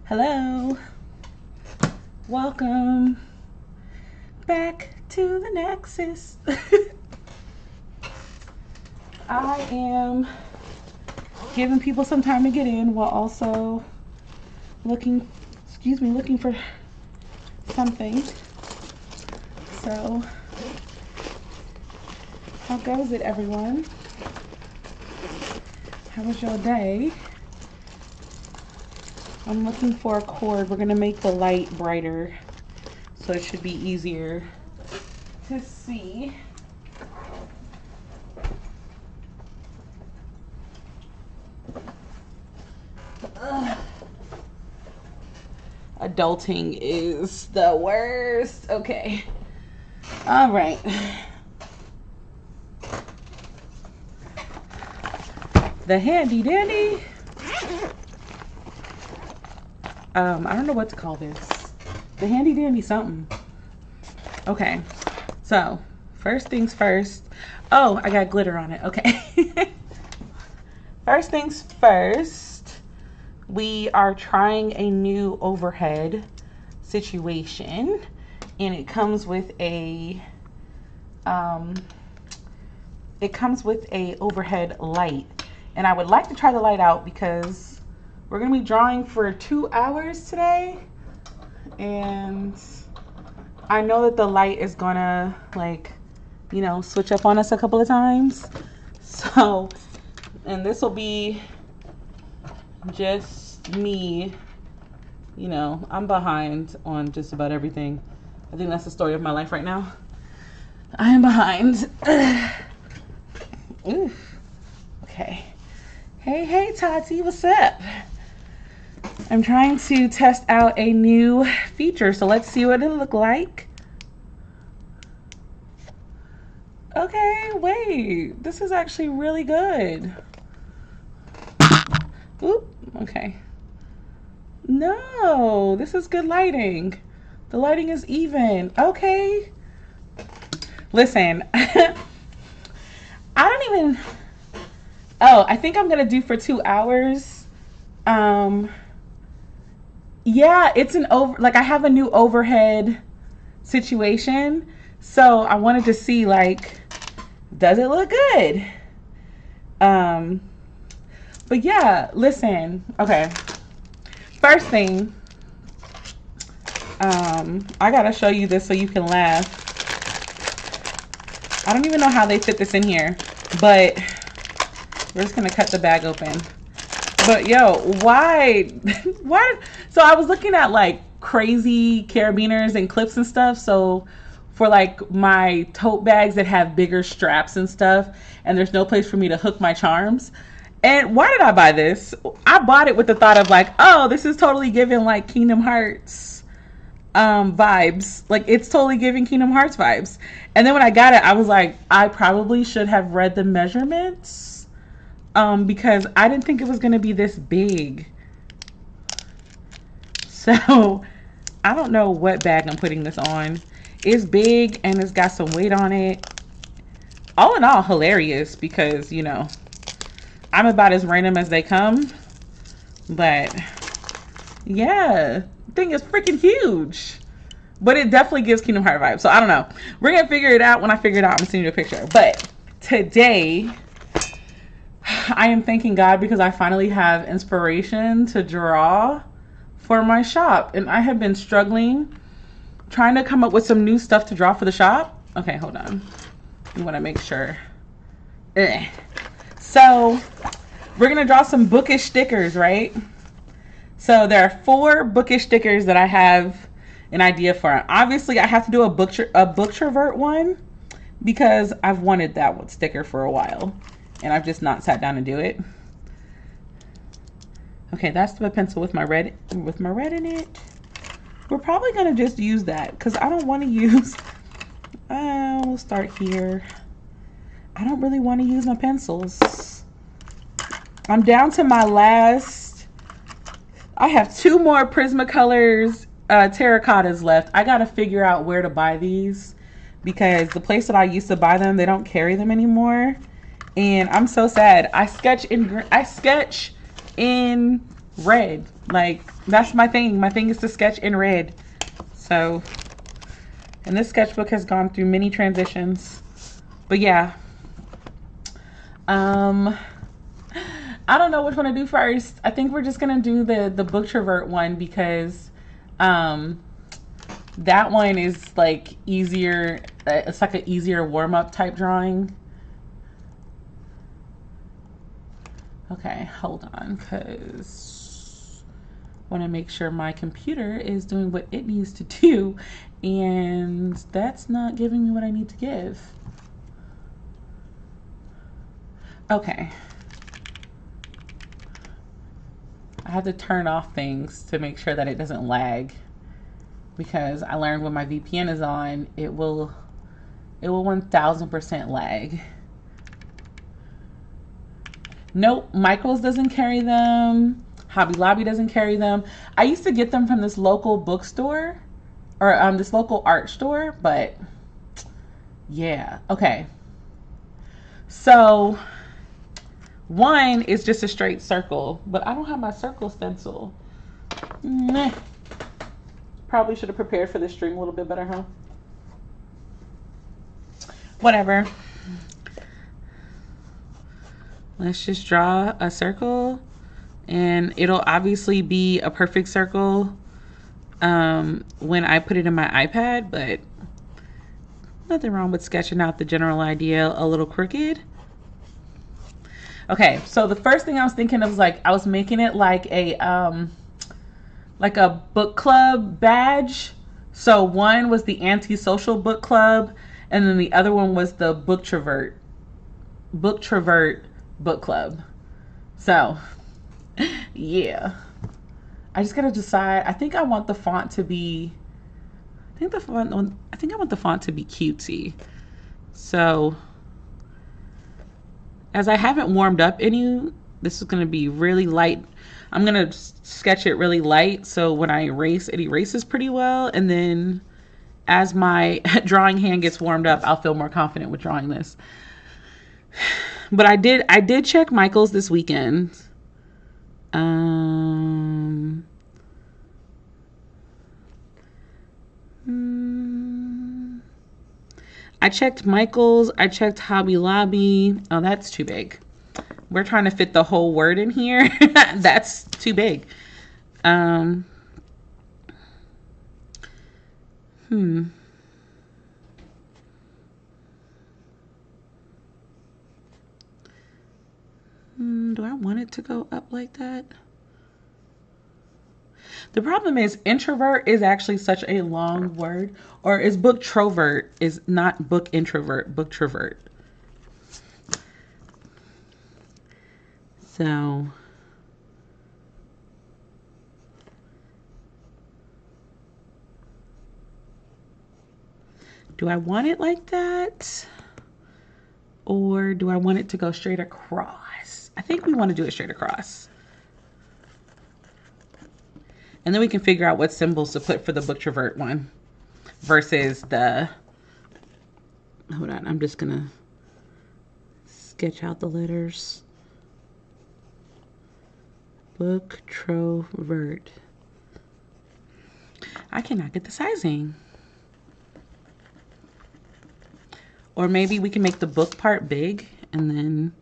Hello, welcome back to the Nexus. I am giving people some time to get in while also looking for something. So, how goes it, everyone? How was your day? I'm looking for a cord. We're gonna make the light brighter, so it should be easier to see. Ugh. Adulting is the worst. Okay. All right. The handy dandy. I don't know what to call this. The handy dandy something. Okay. So, first things first. Oh, I got glitter on it. Okay. First things first. We are trying a new overhead situation, and it comes with a overhead light. And I would like to try the light out because we're gonna be drawing for 2 hours today, and I know that the light is gonna, like, you know, switch up on us a couple of times. So, and this will be just me, you know, I'm behind on just about everything. I think that's the story of my life right now. I am behind. Ooh. Okay. Hey, Tati, what's up? I'm trying to test out a new feature, so let's see what it'll look like. Okay, wait, this is actually really good. Oop, okay. No, this is good lighting. The lighting is even. Okay. Listen, I don't even, oh, I think I'm gonna do for 2 hours. Yeah, it's an I have a new overhead situation. So I wanted to see, like, does it look good? But yeah, listen, okay. First thing, I gotta show you this so you can laugh. I don't even know how they fit this in here, but we're just gonna cut the bag open. But yo, why? So I was looking at, like, crazy carabiners and clips and stuff. So for, like, my tote bags that have bigger straps and stuff, and there's no place for me to hook my charms. And why did I buy this? I bought it with the thought of, like, oh, this is totally giving, like, Kingdom Hearts vibes. Like, it's totally giving Kingdom Hearts vibes. And then when I got it, I was like, I probably should have read the measurements. Because I didn't think it was going to be this big. So, I don't know what bag I'm putting this on. It's big and it's got some weight on it. All in all, hilarious because, you know, I'm about as random as they come. But, yeah, the thing is freaking huge. But it definitely gives Kingdom Hearts vibes. So, I don't know. We're going to figure it out. When I figure it out, I'm going to send you a picture. But today, I am thanking God because I finally have inspiration to draw for my shop. And I have been struggling trying to come up with some new stuff to draw for the shop. Okay, hold on. You want to make sure. So we're going to draw some bookish stickers, right? So there are 4 bookish stickers that I have an idea for. Obviously, I have to do a book travert one because I've wanted that one sticker for a while. And I've just not sat down to do it. Okay, that's the pencil with my red in it. We're probably gonna just use that because I don't want to use. We'll start here. I don't really want to use my pencils. I'm down to my last. I have 2 more Prismacolors terracottas left. I gotta figure out where to buy these because the place that I used to buy them, they don't carry them anymore. And I'm so sad. I sketch in red. Like, that's my thing. My thing is to sketch in red. So, and this sketchbook has gone through many transitions. But yeah. I don't know which one to do first. I think we're just gonna do the book travert one because that one is like easier. It's like an easier warm-up type drawing. Okay, hold on, because I want to make sure my computer is doing what it needs to do, and that's not giving me what I need to give. Okay. I have to turn off things to make sure that it doesn't lag, because I learned when my VPN is on, it will 1000% lag. Nope, Michaels doesn't carry them. Hobby Lobby doesn't carry them. I used to get them from this local bookstore or this local art store, but yeah. Okay. So one is just a straight circle, but I don't have my circle stencil. Meh. Probably should have prepared for this stream a little bit better, huh? Whatever. Let's just draw a circle, and it'll obviously be a perfect circle when I put it in my iPad, but nothing wrong with sketching out the general idea a little crooked. Okay, so the first thing I was thinking of was like I was making it like a book club badge. So one was the antisocial book club, and then the other one was the book travert book club. So yeah, I just gotta decide. I think I want the font to be. I think I want the font to be cutesy. So as I haven't warmed up any, this is gonna be really light. I'm gonna sketch it really light, so when I erase, it erases pretty well, and then as my drawing hand gets warmed up, I'll feel more confident with drawing this. But I did check Michael's this weekend. I checked Michael's. I checked Hobby Lobby. Oh, that's too big. We're trying to fit the whole word in here. That's too big. Do I want it to go up like that? The problem is introvert is actually such a long word, or is book trovert is not book introvert, book travert. So do I want it like that? Or do I want it to go straight across? I think we want to do it straight across. And then we can figure out what symbols to put for the book travert one versus the, hold on, I'm just gonna sketch out the letters. Book travert. I cannot get the sizing. Or maybe we can make the book part big and then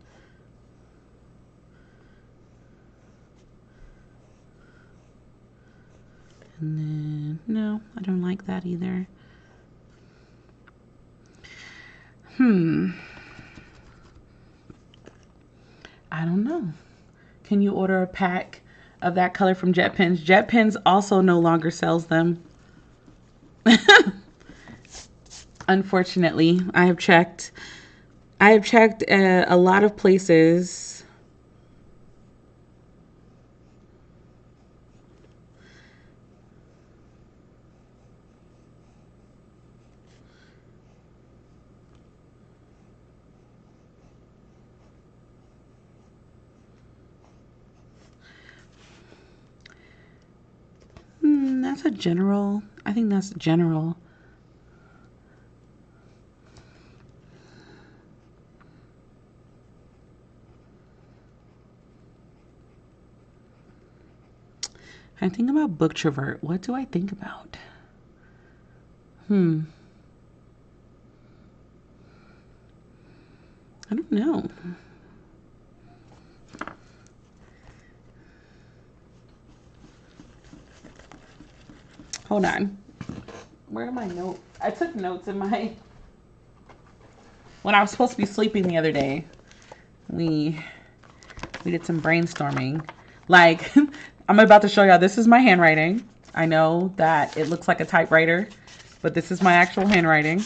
no, I don't like that either. I don't know. Can you order a pack of that color from Jet Pens? Jet Pens also no longer sells them. Unfortunately, I have checked a lot of places. That's a general. I think that's general. I think about Booktrovert. What do I think about? I don't know. Hold on. Where are my notes? I took notes in my... When I was supposed to be sleeping the other day, we did some brainstorming. Like, I'm about to show y'all, this is my handwriting. I know that it looks like a typewriter, but this is my actual handwriting.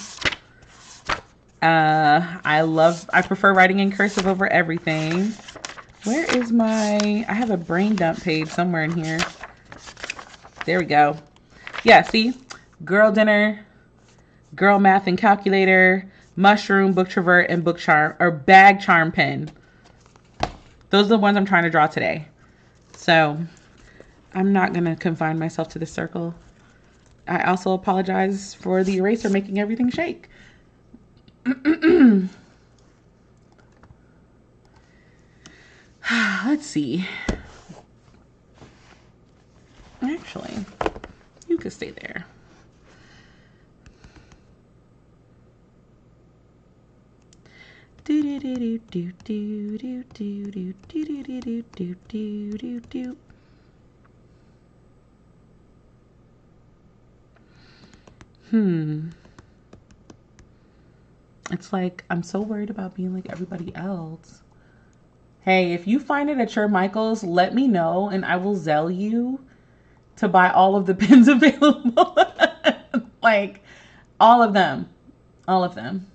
I prefer writing in cursive over everything. Where is I have a brain dump page somewhere in here. There we go. Yeah, see? Girl dinner, girl math and calculator, mushroom, Booktrovert, and book charm, or bag charm pen. Those are the ones I'm trying to draw today. So I'm not going to confine myself to the circle. I also apologize for the eraser making everything shake. Let's see. Actually, you could stay there. It's like, I'm so worried about being like everybody else. Hey, if you find it at your Michael's, let me know and I will Zelle you to buy all of the pens available. Like, all of them. All of them.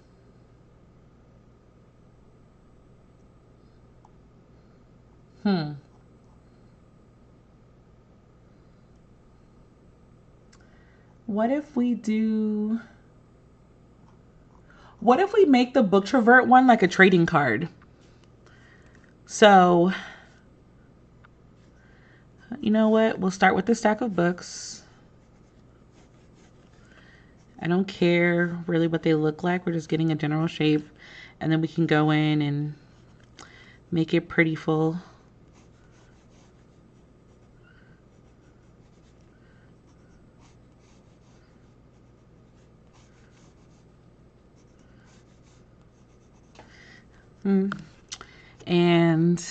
What if we make the Booktrovert one like a trading card? So, you know what? We'll start with the stack of books. I don't care really what they look like. We're just getting a general shape. And then we can go in and make it pretty full. And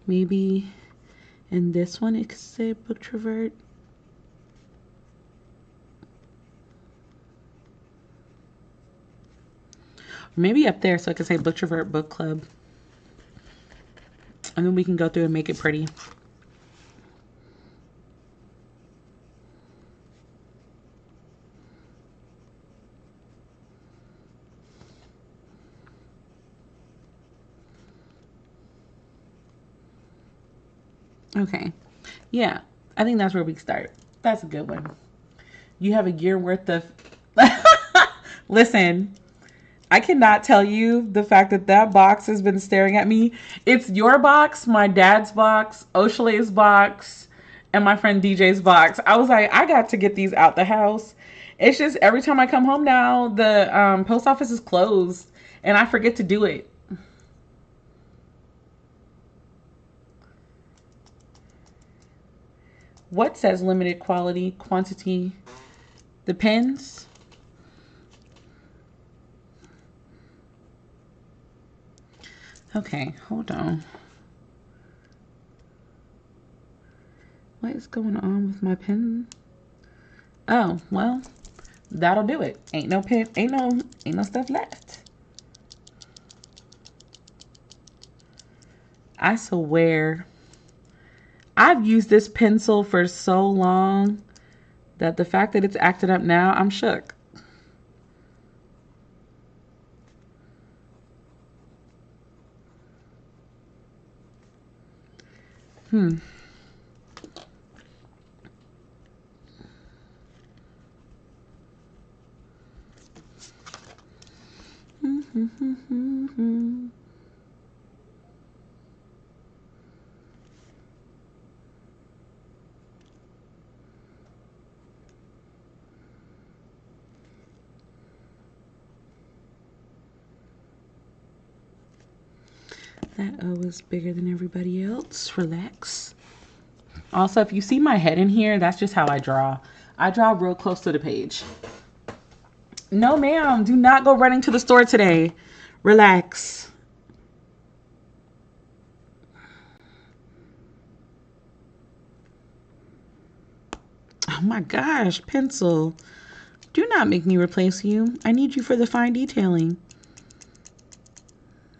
maybe in this one it could say Booktrovert. Maybe up there so I can say Booktrovert Book Club. And then we can go through and make it pretty. Okay. Yeah, I think that's where we start. That's a good one. You have a year worth of... Listen, I cannot tell you the fact that that box has been staring at me. It's your box, my dad's box, Oshale's box, and my friend DJ's box. I was like, I got to get these out the house. It's just every time I come home now, the post office is closed, and I forget to do it. What says limited quality, quantity? The pens? Okay, hold on. What is going on with my pen? Oh, well, that'll do it. Ain't no pen, ain't no stuff left. I swear, I've used this pencil for so long that the fact that it's acting up now, I'm shook. That O is bigger than everybody else. Relax. Also, if you see my head in here, that's just how I draw. I draw real close to the page. No, ma'am. Do not go running to the store today. Relax. Oh my gosh, pencil. Do not make me replace you. I need you for the fine detailing.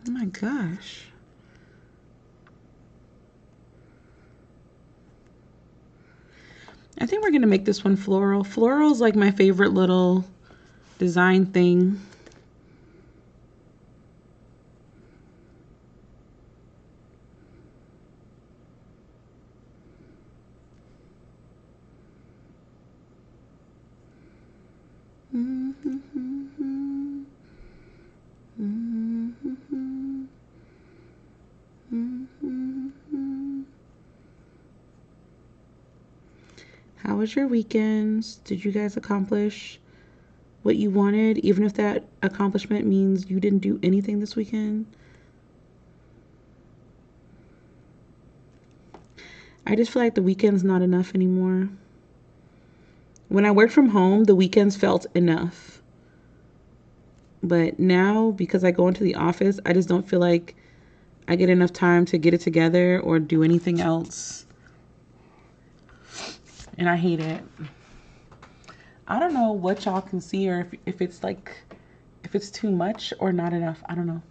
Oh my gosh. I think we're going to make this one floral. Floral is like my favorite little design thing. How was your weekends? Did you guys accomplish what you wanted, even if that accomplishment means you didn't do anything this weekend? I just feel like the weekend's not enough anymore. When I worked from home, the weekends felt enough. But now, because I go into the office, I just don't feel like I get enough time to get it together or do anything else. And I hate it. I don't know what y'all can see, or if it's like, if it's too much or not enough. I don't know.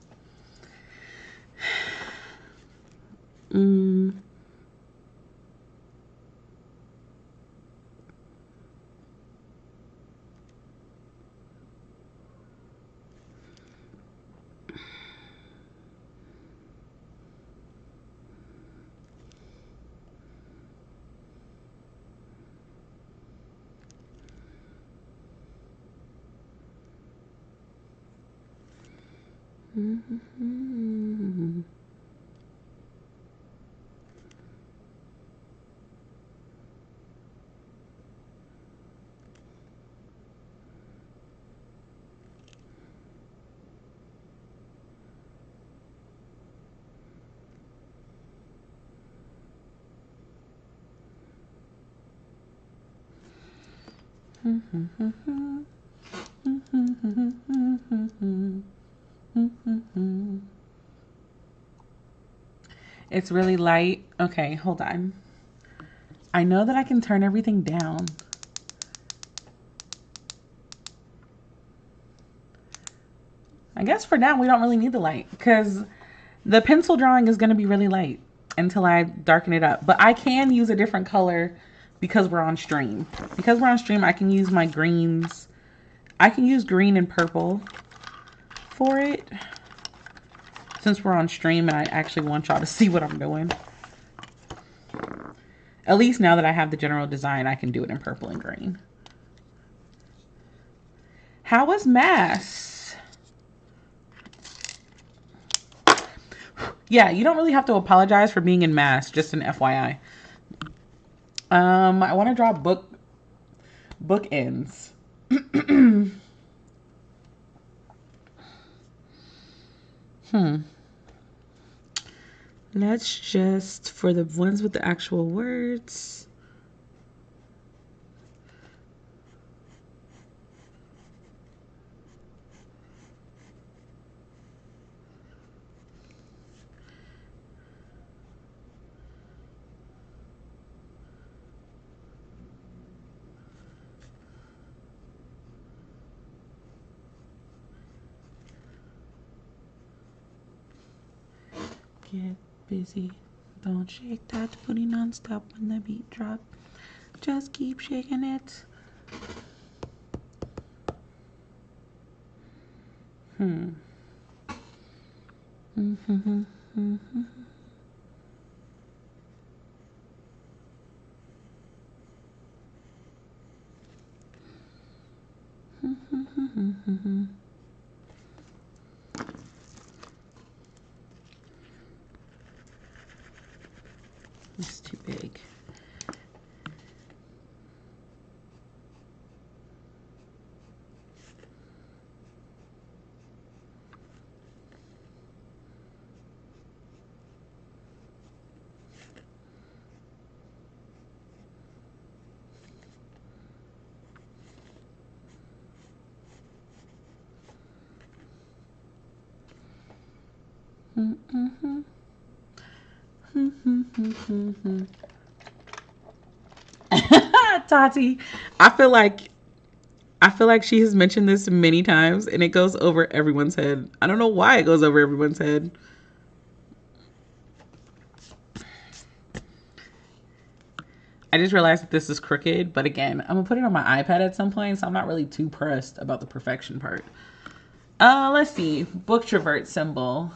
It's really light. Okay, hold on. I know that I can turn everything down. I guess for now we don't really need the light because the pencil drawing is going to be really light until I darken it up. But I can use a different color because we're on stream. Because we're on stream, I can use my greens. I can use green and purple for it. Since we're on stream and I actually want y'all to see what I'm doing. At least now that I have the general design, I can do it in purple and green. How was Mass? Yeah, you don't really have to apologize for being in Mass, just an FYI. I want to draw bookends. Let's just, for the ones with the actual words. Get busy. Don't shake that booty non-stop when the beat drop. Just keep shaking it. It's too big. Tati, I feel like she has mentioned this many times and it goes over everyone's head. I don't know why it goes over everyone's head. I just realized that this is crooked, but again, I'm gonna put it on my iPad at some point, so I'm not really too pressed about the perfection part. Let's see. Booktrovert symbol.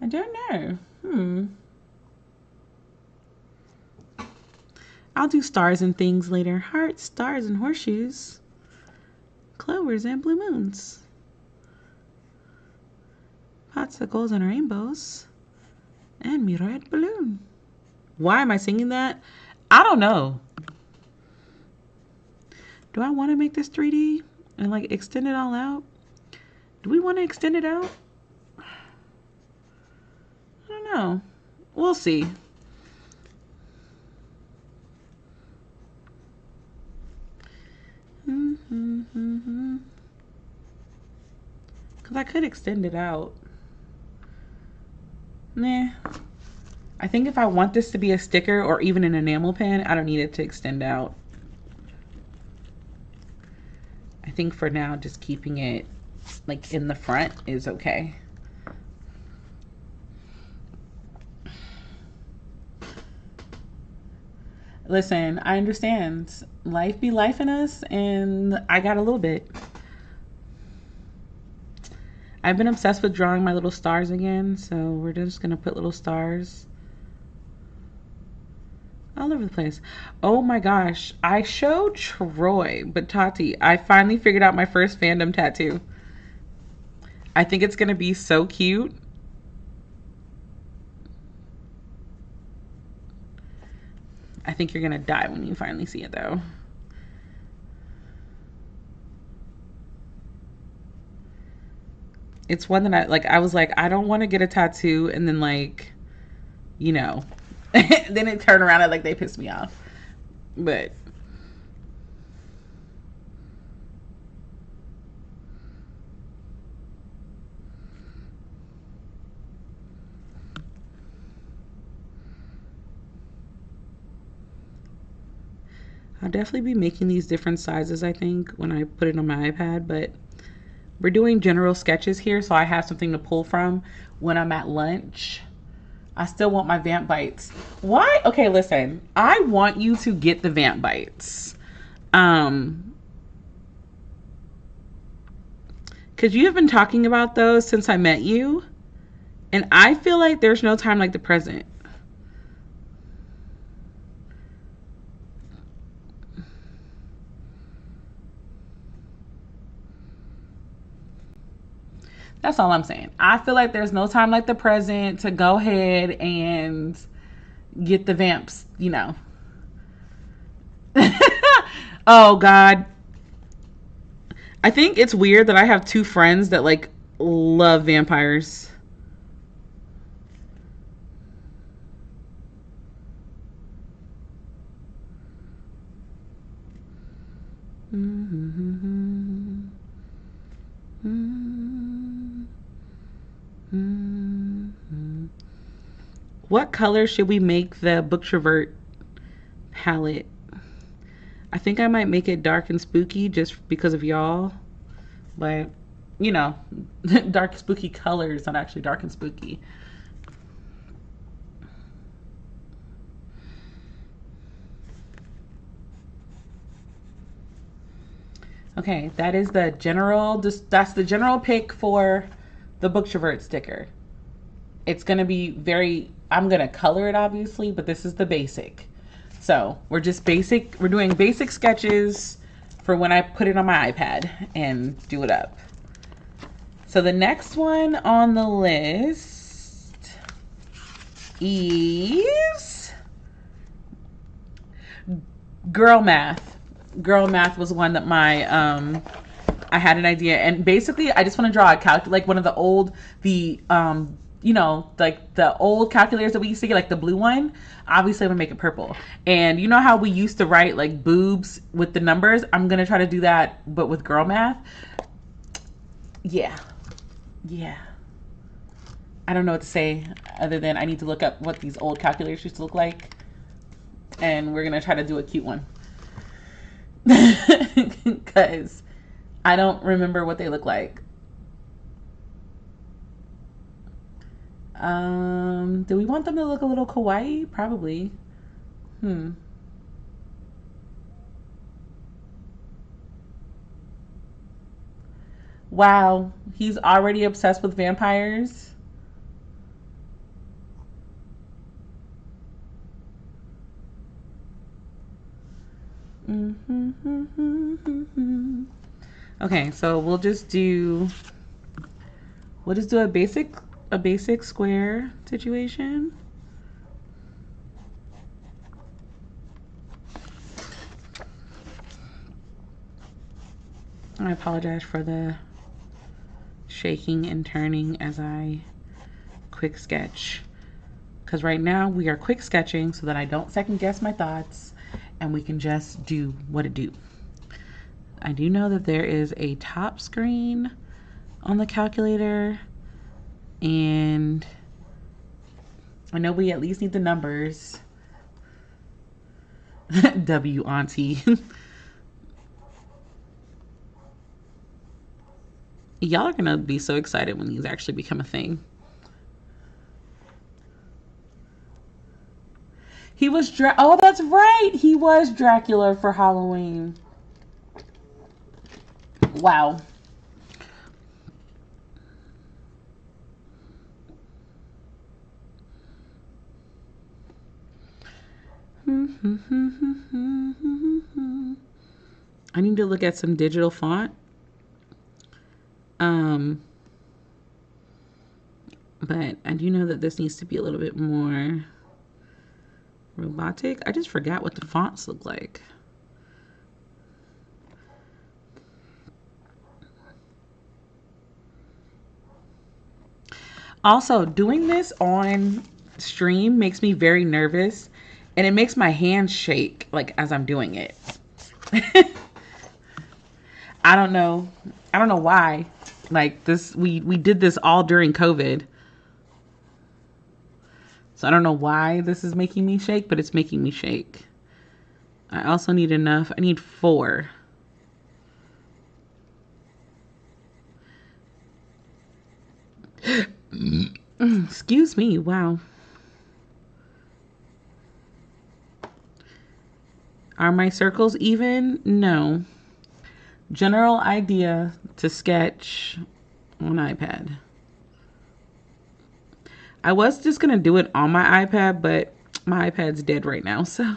I don't know. I'll do stars and things later. Hearts, stars, and horseshoes. Clovers and blue moons. Popsicles and rainbows. And me red balloon. Why am I singing that? I don't know. Do I want to make this 3D and like extend it all out? Do we want to extend it out? I don't know. We'll see. Because I could extend it out. Nah. I think if I want this to be a sticker or even an enamel pen, I don't need it to extend out. I think for now, just keeping it like in the front is okay. Listen, I understand. Life be life in us, and I got a little bit. I've been obsessed with drawing my little stars again, so we're just gonna put little stars all over the place. Oh my gosh, I showed Troy, but Tati, I finally figured out my first fandom tattoo. I think it's gonna be so cute. I think you're gonna die when you finally see it though. It's one that I was like, I don't want to get a tattoo and then like, you know, then it turned around and like they pissed me off. But I'll definitely be making these different sizes, I think, when I put it on my iPad, but we're doing general sketches here, so I have something to pull from when I'm at lunch. I still want my vamp bites. Why? Okay, listen. I want you to get the vamp bites. Because you have been talking about those since I met you. And I feel like there's no time like the present. That's all I'm saying. I feel like there's no time like the present to go ahead and get the vamps, you know. Oh, God. I think it's weird that I have two friends that, like, love vampires. What color should we make the Booktrovert palette? I think I might make it dark and spooky just because of y'all. But, you know, dark spooky colors, not actually dark and spooky. Okay, that is the general, that's the general pick for the Booktrovert sticker. It's going to be very, I'm going to color it obviously, but this is the basic. So we're doing basic sketches for when I put it on my iPad and do it up. So the next one on the list is Girl Math. Girl Math was one that I had an idea, and basically I just want to draw a like one of the old, you know, like the old calculators that we used to get, like the blue one. Obviously I'm gonna make it purple. And you know how we used to write like boobs with the numbers? I'm gonna try to do that, but with Girl Math. Yeah. Yeah. I don't know what to say other than I need to look up what these old calculators used to look like. And we're going to try to do a cute one. Because I don't remember what they look like. Do we want them to look a little kawaii? Probably. Wow, he's already obsessed with vampires. Okay, so we'll just do a basic square situation. I apologize for the shaking and turning as I quick sketch. Because right now we are quick sketching so that I don't second guess my thoughts and we can just do what it do. I do know that there is a top screen on the calculator, and I know we at least need the numbers. W auntie. Y'all are gonna be so excited when these actually become a thing. He was oh, that's right. He was Dracula for Halloween. Wow. I need to look at some digital font. But I do know that this needs to be a little bit more robotic. I just forgot what the fonts look like. Also, doing this on stream makes me very nervous, and it makes my hands shake like as I'm doing it. I don't know why. Like this, we did this all during COVID. So I don't know why this is making me shake, but it's making me shake. I also need enough. I need 4. Excuse me. Wow. Are my circles even? No. General idea to sketch on iPad. I was just going to do it on my iPad, but my iPad's dead right now, so.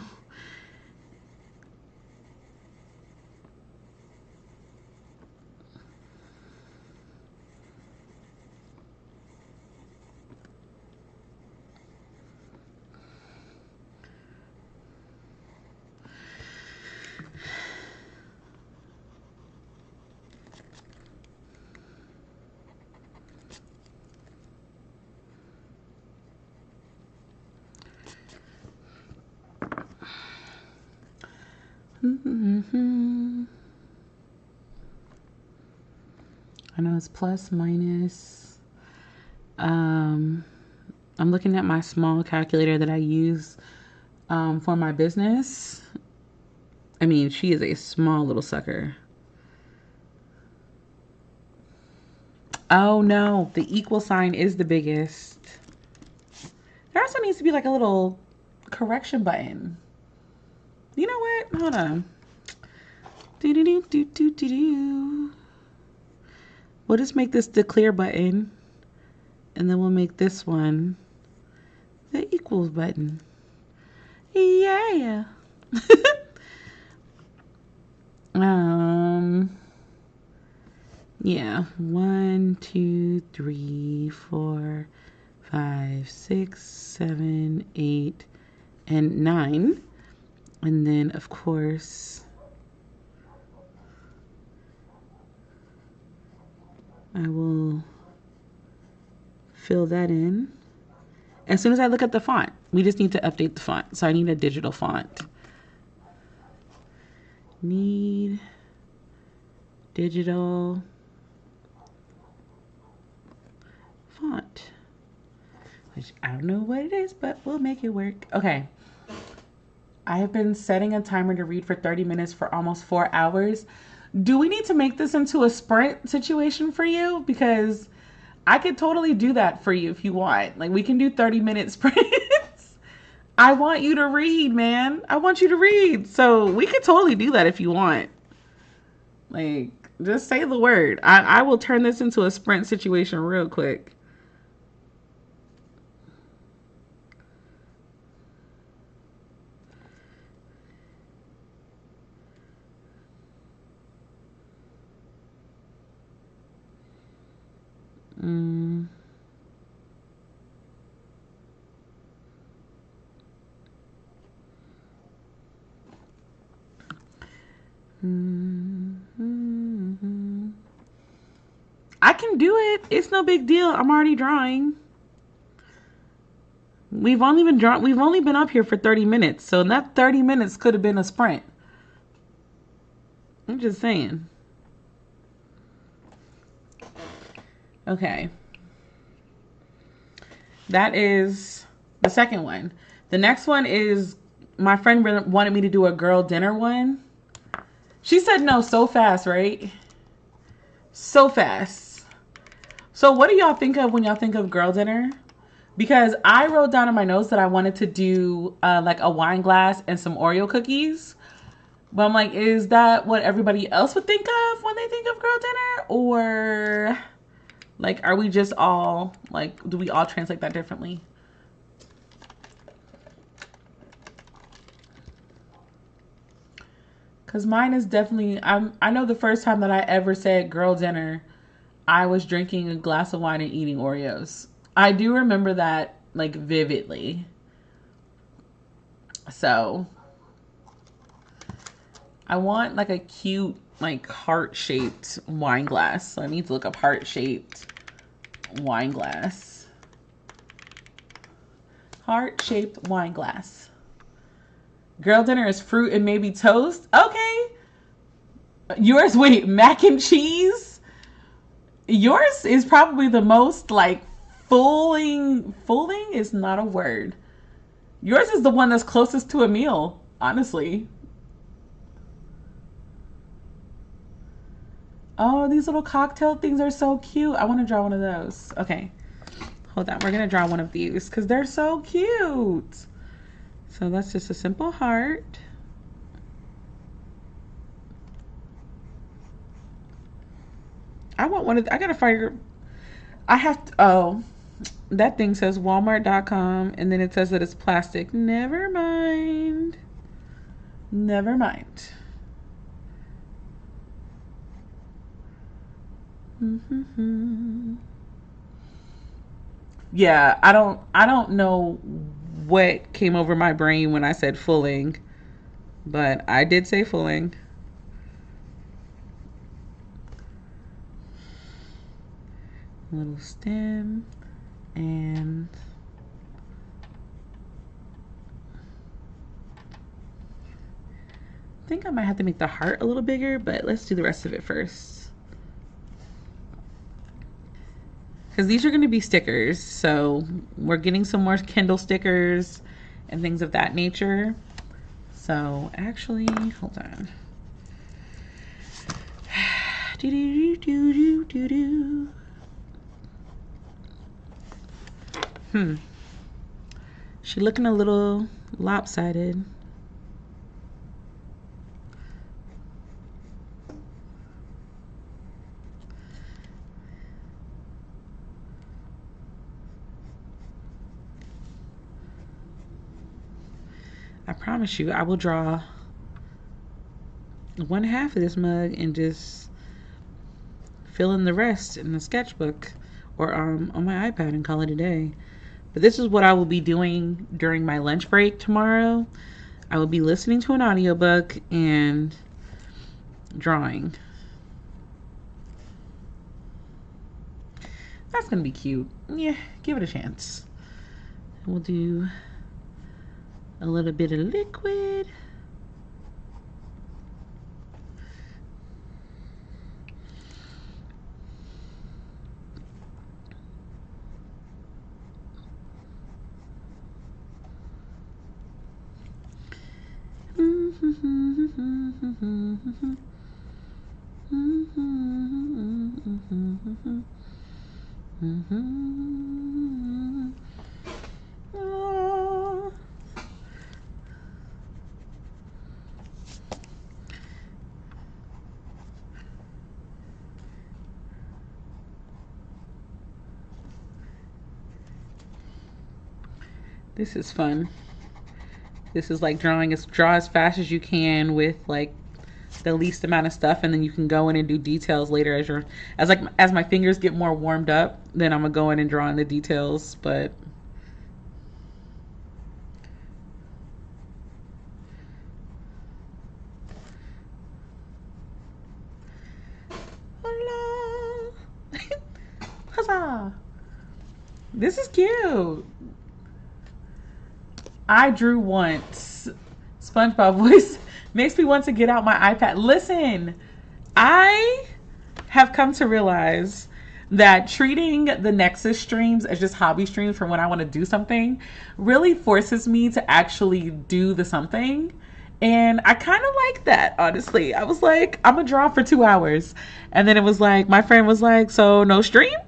I know it's plus, minus. I'm looking at my small calculator that I use for my business. I mean, she is a small little sucker. Oh no, the equal sign is the biggest. There also needs to be like a little correction button. You know what? Hold on. We'll just make this the clear button, and then we'll make this one the equals button. Yeah. Yeah. 1, 2, 3, 4, 5, 6, 7, 8, and 9. And then, of course, I will fill that in. As soon as I look at the font, we just need to update the font. So I need a digital font. Need digital which I don't know what it is, but we'll make it work. Okay. I have been setting a timer to read for 30 minutes for almost 4 hours. Do we need to make this into a sprint situation for you? Because I could totally do that for you if you want. Like, we can do 30-minute sprints. I want you to read, man. I want you to read. So we could totally do that if you want. Like, just say the word. I will turn this into a sprint situation real quick. Mm. Mm-hmm. I can do it. It's no big deal. I'm already drawing. We've only been up here for 30 minutes. So that 30 minutes could have been a sprint. I'm just saying. Okay. That is the second one. The next one is my friend wanted me to do a girl dinner one. She said no so fast, right? So fast. So what do y'all think of when y'all think of girl dinner? Because I wrote down in my notes that I wanted to do like a wine glass and some Oreo cookies. But I'm like, is that what everybody else would think of when they think of girl dinner? Or like, are we just all like, do we all translate that differently? Because mine is definitely, I know the first time that I ever said girl dinner, I was drinking a glass of wine and eating Oreos. I do remember that like vividly. So I want like a cute like heart-shaped wine glass. So I need to look up heart-shaped wine glass. Heart-shaped wine glass. Girl dinner is fruit and maybe toast. Okay. Yours, wait, mac and cheese? Yours is probably the most like fooling is not a word. Yours is the one that's closest to a meal, honestly. Oh, these little cocktail things are so cute. I want to draw one of those. Okay. Hold on. We're going to draw one of these because they're so cute. So that's just a simple heart. I want one of, I got to fire. I have to, oh, that thing says Walmart.com and then it says that it's plastic. Never mind. Never mind. Yeah, I don't know what came over my brain when I said fulling, but I did say fulling. Little stem and I think I might have to make the heart a little bigger, but let's do the rest of it first. Because these are going to be stickers, so we're getting some more Kindle stickers and things of that nature. So actually, hold on. She looking a little lopsided. I promise you, I will draw one half of this mug and just fill in the rest in the sketchbook or on my iPad and call it a day. But this is what I will be doing during my lunch break tomorrow. I will be listening to an audiobook and drawing. That's gonna be cute. Yeah, give it a chance. We'll do a little bit of liquid. This is fun. This is like draw as fast as you can with like the least amount of stuff, and then you can go in and do details later as my fingers get more warmed up, then I'm gonna go in and draw in the details. But hello. Huzzah. This is cute. I drew once. SpongeBob voice makes me want to get out my iPad. Listen, I have come to realize that treating the Nexus streams as just hobby streams for when I want to do something really forces me to actually do the something. And I kind of like that, honestly. I was like, I'm going to draw for 2 hours. And then it was like, my friend was like, so no stream?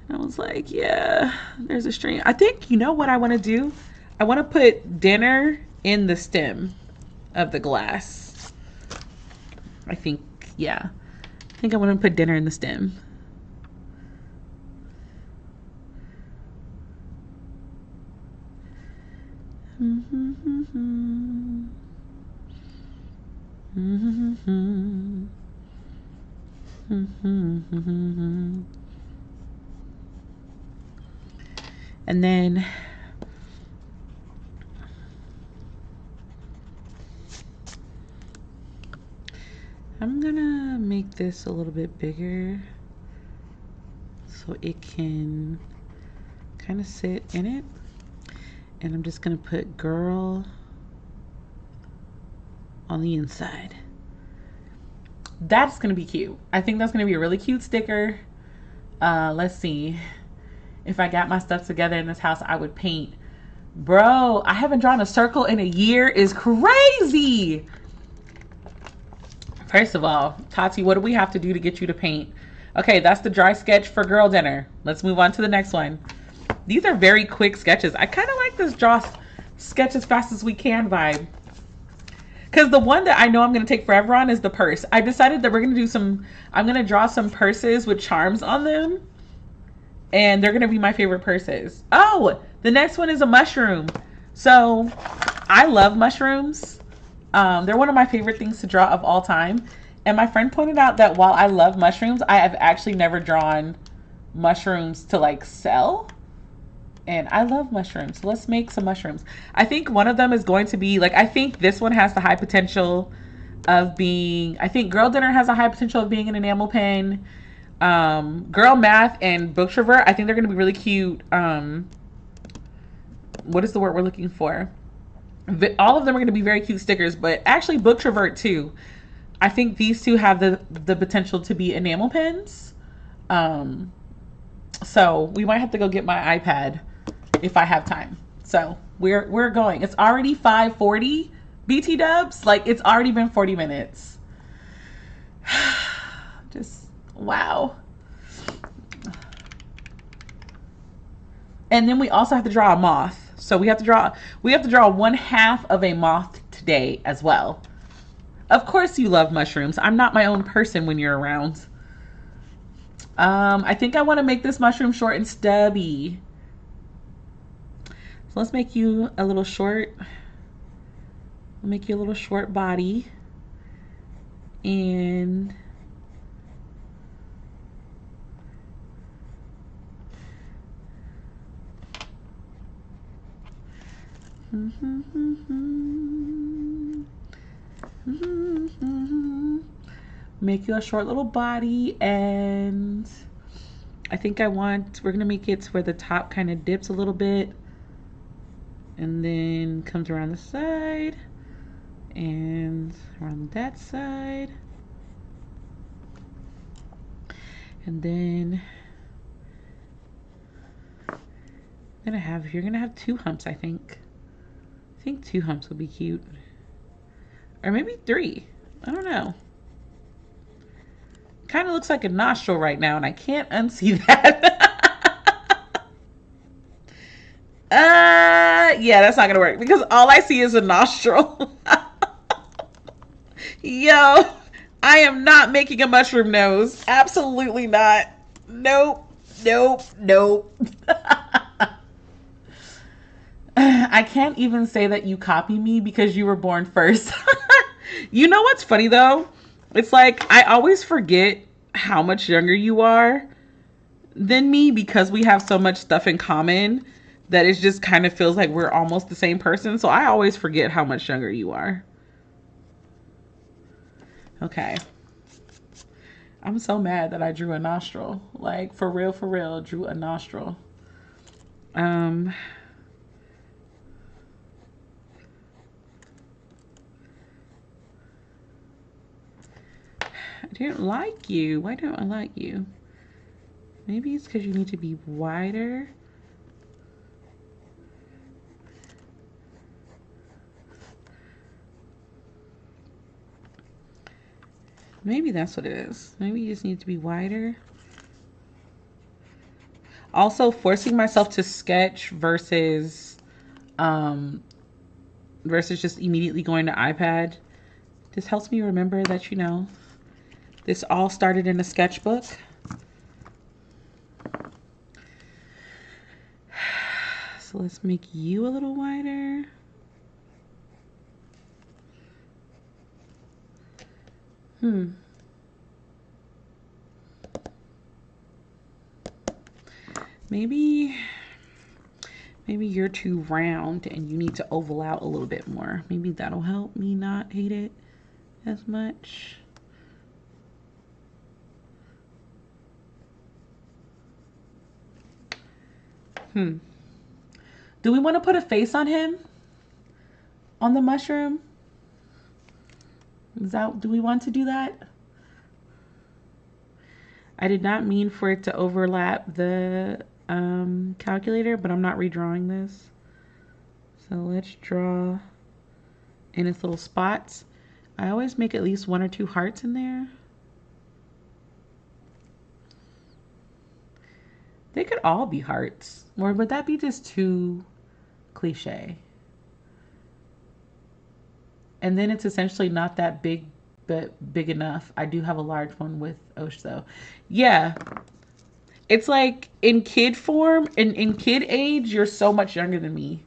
I was like, yeah, there's a stream. I think, you know what I want to do? I want to put dinner in the stem of the glass. I think, yeah. I think I want to put dinner in the stem. And then I'm gonna make this a little bit bigger so it can kind of sit in it. And I'm just gonna put girl on the inside. That's gonna be cute. I think that's gonna be a really cute sticker. Let's see. If I got my stuff together in this house, I would paint. Bro, I haven't drawn a circle in a year is crazy. First of all, Tati, what do we have to do to get you to paint? Okay, that's the dry sketch for girl dinner. Let's move on to the next one. These are very quick sketches. I kind of like this draw sketch as fast as we can vibe. Because the one that I know I'm going to take forever on is the purse. I decided that we're going to do I'm going to draw some purses with charms on them. And they're going to be my favorite purses. Oh, the next one is a mushroom. So I love mushrooms. They're one of my favorite things to draw of all time. And my friend pointed out that while I love mushrooms, I have actually never drawn mushrooms to like sell. And I love mushrooms. So let's make some mushrooms. I think one of them is going to be like, I think this one has the high potential of being, I think Girl Dinner has a high potential of being an enamel pen. Girl Math and Booktrovert, I think they're going to be really cute. What is the word we're looking for? All of them are going to be very cute stickers, but actually Booktrovert too. I think these two have the potential to be enamel pens. So we might have to go get my iPad if I have time. So we're going. It's already 5:40 BT dubs. Like it's already been 40 minutes. Just wow. And then we also have to draw a moth. So we have to draw 1/2 of a moth today as well. Of course you love mushrooms. I'm not my own person when you're around. I think I want to make this mushroom short and stubby. So let's make you a little short. We'll make you a little short body. And make you a short little body, and I think we're gonna make it to where the top kind of dips a little bit and then comes around the side and around that side, and then you're gonna have 2 humps. I think 2 humps would be cute. Or maybe 3. I don't know. Kind of looks like a nostril right now, and I can't unsee that. Yeah, that's not gonna work because all I see is a nostril. Yo, I am not making a mushroom nose. Absolutely not. Nope. Nope. Nope. I can't even say that you copy me because you were born first. You know what's funny though? It's like I always forget how much younger you are than me because we have so much stuff in common that it just kind of feels like we're almost the same person. So I always forget how much younger you are. Okay. I'm so mad that I drew a nostril. Like for real, drew a nostril. Um I didn't like you. Why don't I like you? Maybe it's because you need to be wider. Maybe that's what it is. Maybe you just need to be wider. Also, forcing myself to sketch versus just immediately going to iPad just helps me remember that, you know, this all started in a sketchbook. So let's make you a little wider. Maybe you're too round and you need to oval out a little bit more. Maybe that'll help me not hate it as much. Do we want to put a face on him? On the mushroom? Do we want to do that? I did not mean for it to overlap the calculator, but I'm not redrawing this. So let's draw in its little spots. I always make at least 1 or 2 hearts in there. They could all be hearts. Or would that be just too cliche? And then it's essentially not that big, but big enough. I do have a large one with Osh though. Yeah. It's like in kid form, in kid age, you're so much younger than me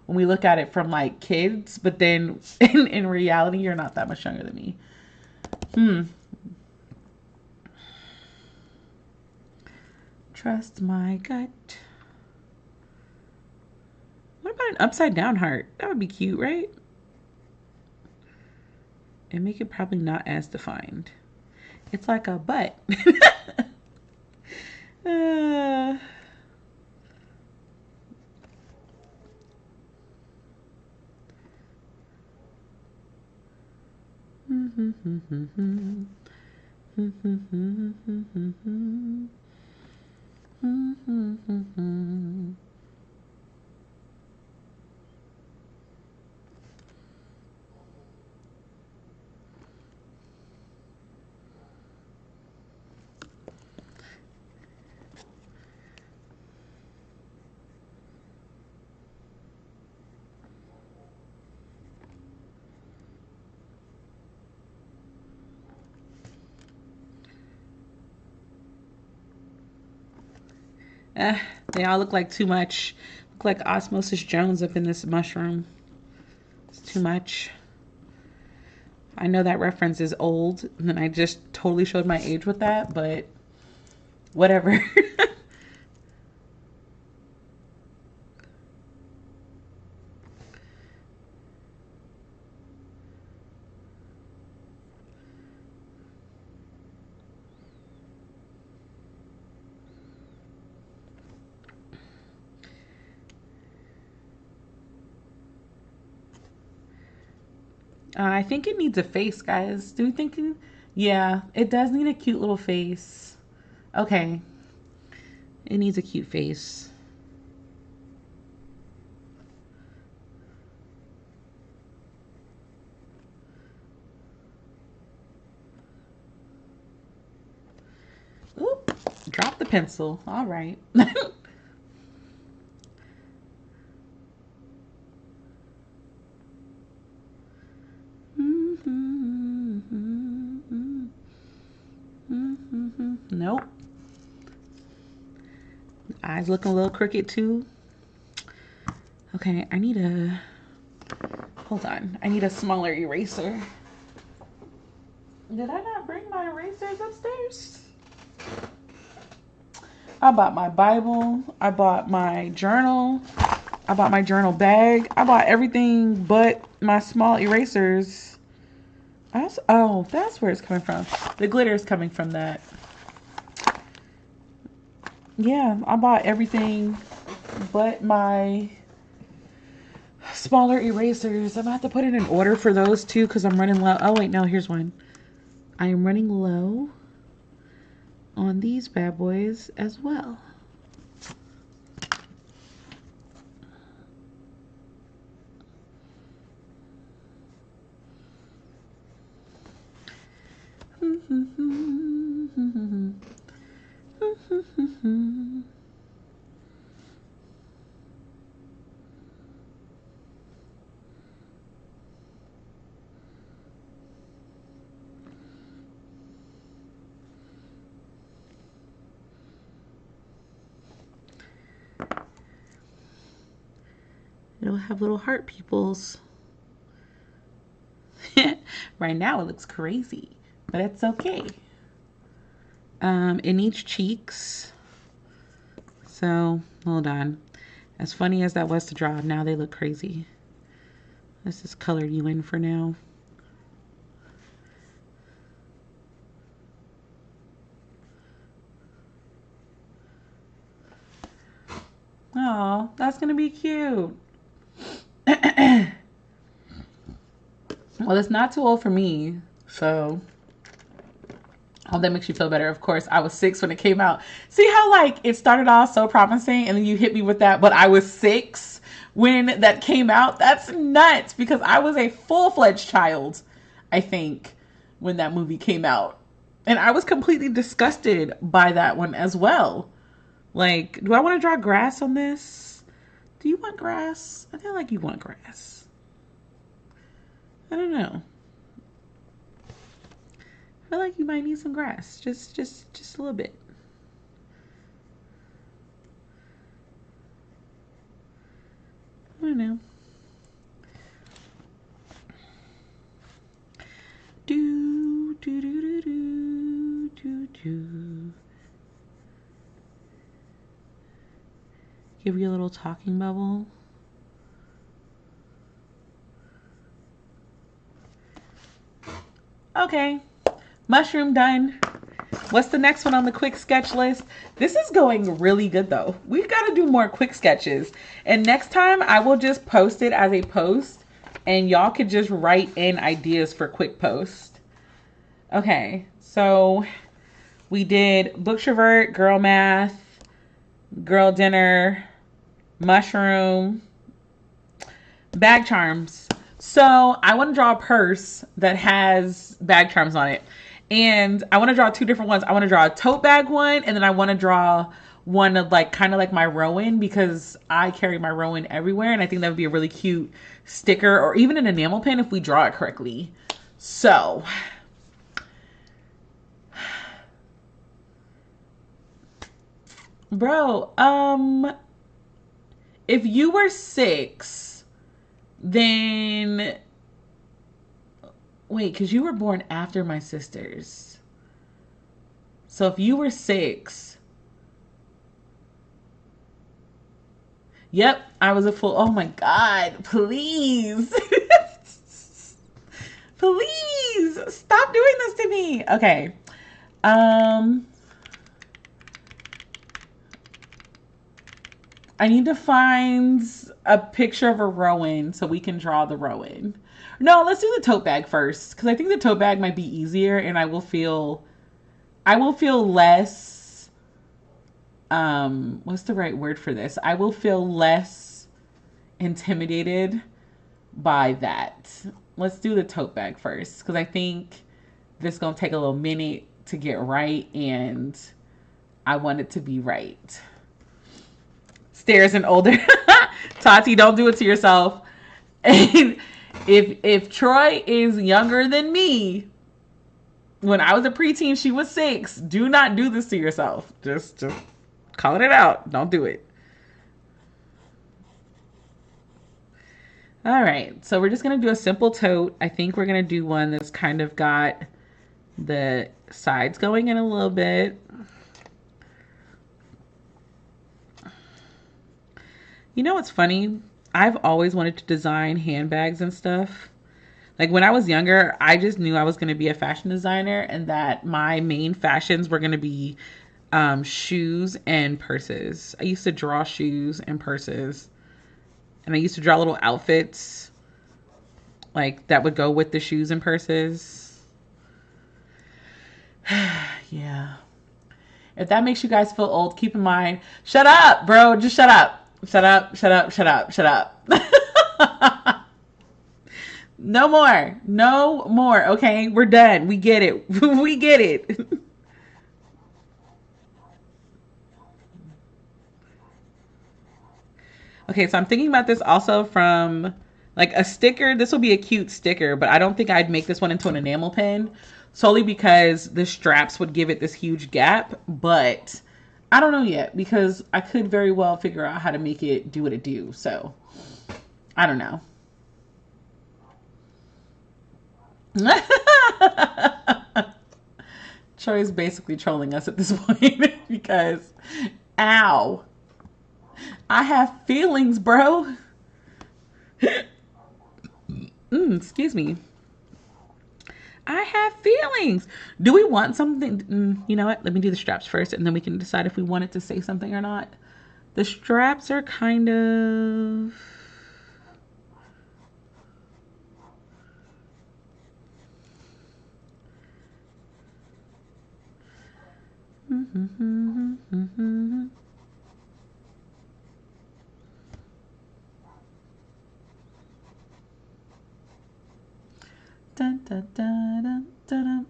when we look at it from like kids, but then in reality, you're not that much younger than me. Trust my gut. What about an upside down heart? That would be cute, right? And make it probably not as defined. It's like a butt. They all look like too much. Look like Osmosis Jones up in this mushroom. It's too much. I know that reference is old, and I just totally showed my age with that, but whatever. I think it needs a face, guys. Do you think? Yeah, it does need a cute little face. Okay. It needs a cute face. Drop the pencil. All right. Nope. Eyes looking a little crooked too. Okay, I need a... Hold on. I need a smaller eraser. Did I not bring my erasers upstairs? I bought my Bible. I bought my journal. I bought my journal bag. I bought everything but my small erasers. Oh, that's where it's coming from. The glitter is coming from that. Yeah, I bought everything but my smaller erasers. I'm going to have to put it in order for those too because I'm running low. Oh, wait, no, here's one. I am running low on these bad boys as well. It'll have little heart peoples. Right now it looks crazy, but it's okay. It needs cheeks. So, hold on. As funny as that was to draw, now they look crazy. Let's just color you in for now. Oh, that's gonna be cute. Well, it's not too old for me, so I hope that makes you feel better. Of course, I was 6 when it came out. See how like it started off so promising and then you hit me with that, but I was 6 when that came out? That's nuts because I was a full-fledged child, I think, when that movie came out. And I was completely disgusted by that one as well. Like, do I want to draw grass on this? Do you want grass? I feel like you want grass. I don't know. I feel like you might need some grass. Just a little bit. I don't know. Do do do do do do do. Give you a little talking bubble. Okay, mushroom done. What's the next one on the quick sketch list? This is going really good though. We've got to do more quick sketches. And next time I will just post it as a post and y'all could just write in ideas for quick post. Okay, so we did bookstrovert, girl math, girl dinner, mushroom, bag charms. So I want to draw a purse that has bag charms on it. And I want to draw 2 different ones. I want to draw a tote bag one, and then I want to draw one of like kind of like my Rowan because I carry my Rowan everywhere. And I think that would be a really cute sticker or even an enamel pin if we draw it correctly. So bro, if you were 6, then wait, because you were born after my sisters. So if you were 6, yep, I was a full. Oh my God, please. Please stop doing this to me. Okay. I need to find a picture of a Rowan so we can draw the Rowan. No, let's do the tote bag first because I think the tote bag might be easier and I will feel less, what's the right word for this? I will feel less intimidated by that. Let's do the tote bag first because I think this is going to take a little minute to get right and I want it to be right. Stares and older. Tati, don't do it to yourself. And if Troy is younger than me, when I was a preteen, she was 6. Do not do this to yourself. Just calling it out. Don't do it. All right, so we're just gonna do a simple tote. I think we're gonna do one that's kind of got the sides going in a little bit. You know what's funny? I've always wanted to design handbags and stuff. Like when I was younger, I just knew I was going to be a fashion designer and that my main fashions were going to be shoes and purses. I used to draw shoes and purses. And I used to draw little outfits like that would go with the shoes and purses. Yeah. If that makes you guys feel old, keep in mind, shut up, bro. Just shut up. Shut up, shut up, shut up, shut up. No more. No more. Okay, we're done. We get it. We get it. Okay, so I'm thinking about this also from like a sticker. This will be a cute sticker, but I don't think I'd make this one into an enamel pin solely because the straps would give it this huge gap. But I don't know yet because I could very well figure out how to make it do what it do. So I don't know. Troy's basically trolling us at this point because, ow, I have feelings, bro. Excuse me. I have feelings. Do we want something? You know what? Let me do the straps first, and then we can decide if we wanted to say something or not. The straps are kind of... Dun, dun, dun, dun, dun,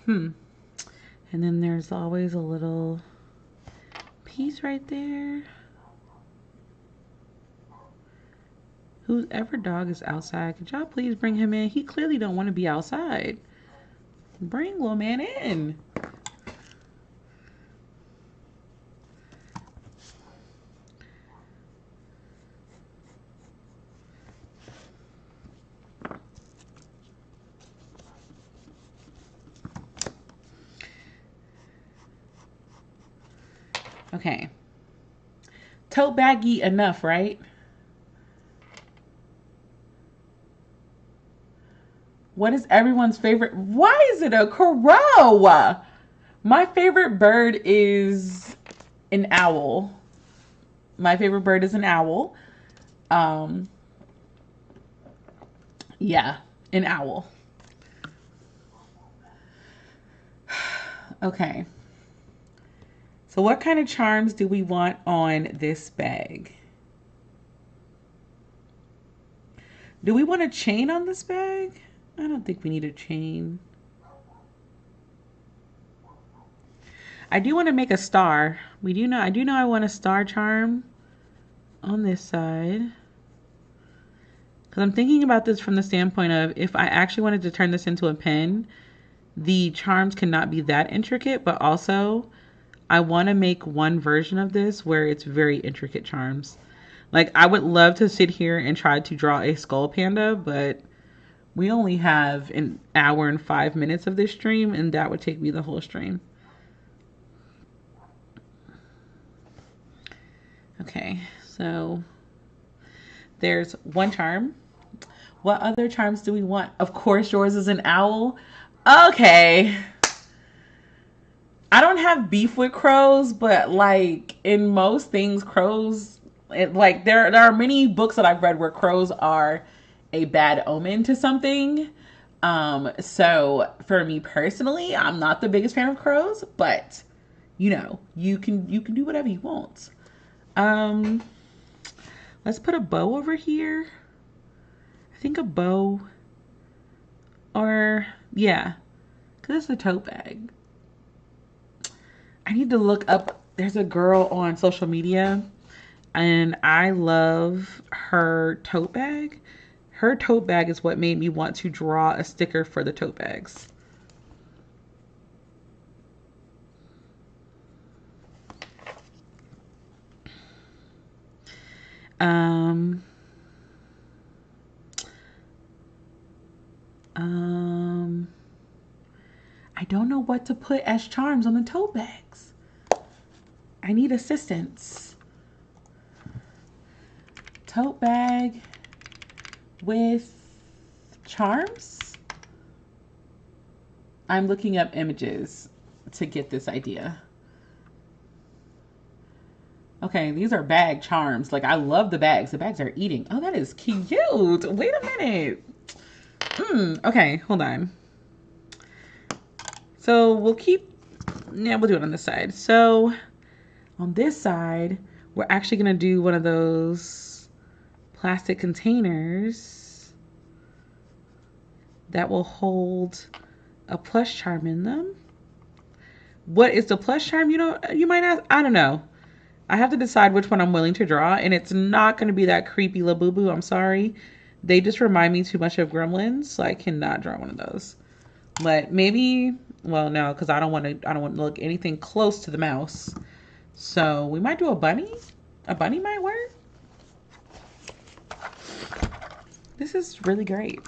dun. And then there's always a little piece right there. Whoever dog is outside, could y'all please bring him in? He clearly don't want to be outside. Bring little man in. Okay. Tote baggy enough, right? What is everyone's favorite? Why is it a crow? My favorite bird is an owl. My favorite bird is an owl. Yeah, an owl. Okay. So what kind of charms do we want on this bag? Do we want a chain on this bag? I don't think we need a chain. I do want to make a star. I do know I want a star charm on this side. Because I'm thinking about this from the standpoint of if I actually wanted to turn this into a pen, the charms cannot be that intricate, but also I want to make one version of this where it's very intricate charms. Like I would love to sit here and try to draw a skull panda, but we only have an hour and 5 minutes of this stream, and that would take me the whole stream. Okay, so there's one charm. What other charms do we want? Of course, yours is an owl. Okay. I don't have beef with crows, but like in most things, crows, like there are many books that I've read where crows are a bad omen to something. So for me personally, I'm not the biggest fan of crows, but you know, you can do whatever you want. Let's put a bow over here. I think a bow, or yeah, because it's a tote bag. I need to look up. There's a girl on social media, and I love her tote bag. Her tote bag is what made me want to draw a sticker for the tote bags. Um, I don't know what to put as charms on the tote bags. I need assistance. Tote bag with charms? I'm looking up images to get this idea. Okay, these are bag charms. Like, I love the bags. The bags are eating. Oh, that is cute. Wait a minute. Okay, hold on. So we'll do it on this side. So on this side, we're actually going to do one of those plastic containers that will hold a plush charm in them. What is the plush charm? You might ask. I don't know. I have to decide which one I'm willing to draw, and it's not going to be that creepy Labubu. I'm sorry. They just remind me too much of Gremlins, so I cannot draw one of those. But maybe, well, no, because I don't want to look anything close to the mouse. So we might do a bunny. A bunny might work. This is really great.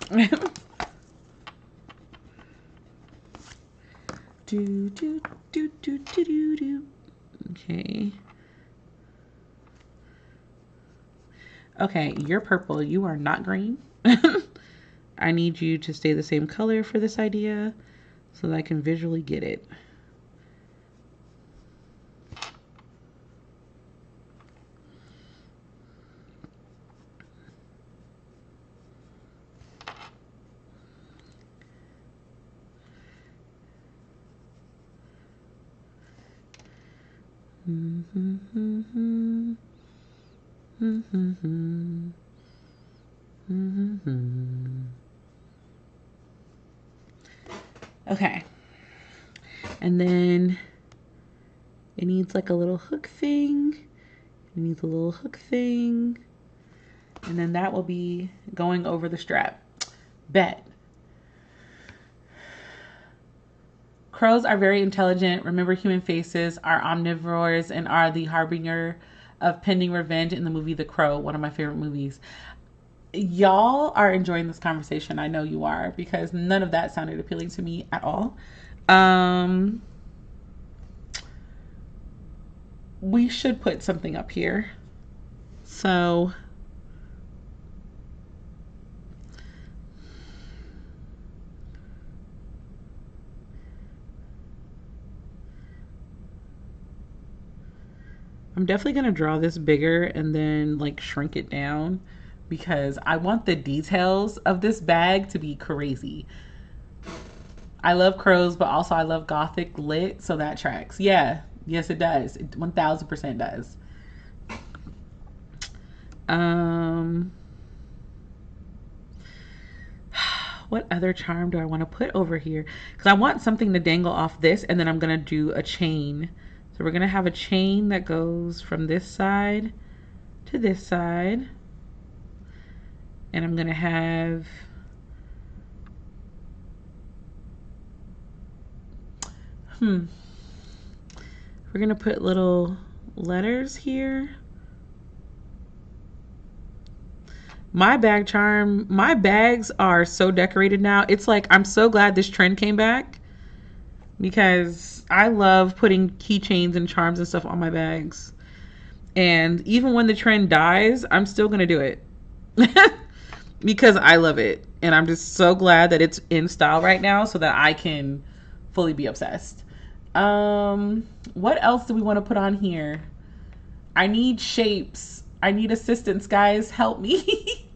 do do do do do do do. Okay. Okay, you're purple. You are not green. I need you to stay the same color for this idea so that I can visually get it. Okay. And then it needs like a little hook thing. It needs a little hook thing. And then that will be going over the strap. Bet. Crows are very intelligent. Remember, human faces are omnivores and are the harbinger of pending revenge in the movie The Crow, one of my favorite movies. Y'all are enjoying this conversation. I know you are, because none of that sounded appealing to me at all. We should put something up here. So I'm definitely going to draw this bigger and then like shrink it down because I want the details of this bag to be crazy. I love crows, but also I love gothic lit, so that tracks. Yeah, yes it does. It 1000% does. What other charm do I want to put over here? Because I want something to dangle off this, and then I'm going to do a chain. So we're going to have a chain that goes from this side to this side. And I'm going to have we're going to put little letters here. My bags are so decorated now. It's like, I'm so glad this trend came back because I love putting keychains and charms and stuff on my bags. And even when the trend dies, I'm still going to do it because I love it. And I'm just so glad that it's in style right now so that I can fully be obsessed. What else do we want to put on here? I need shapes. I need assistance, guys. Help me.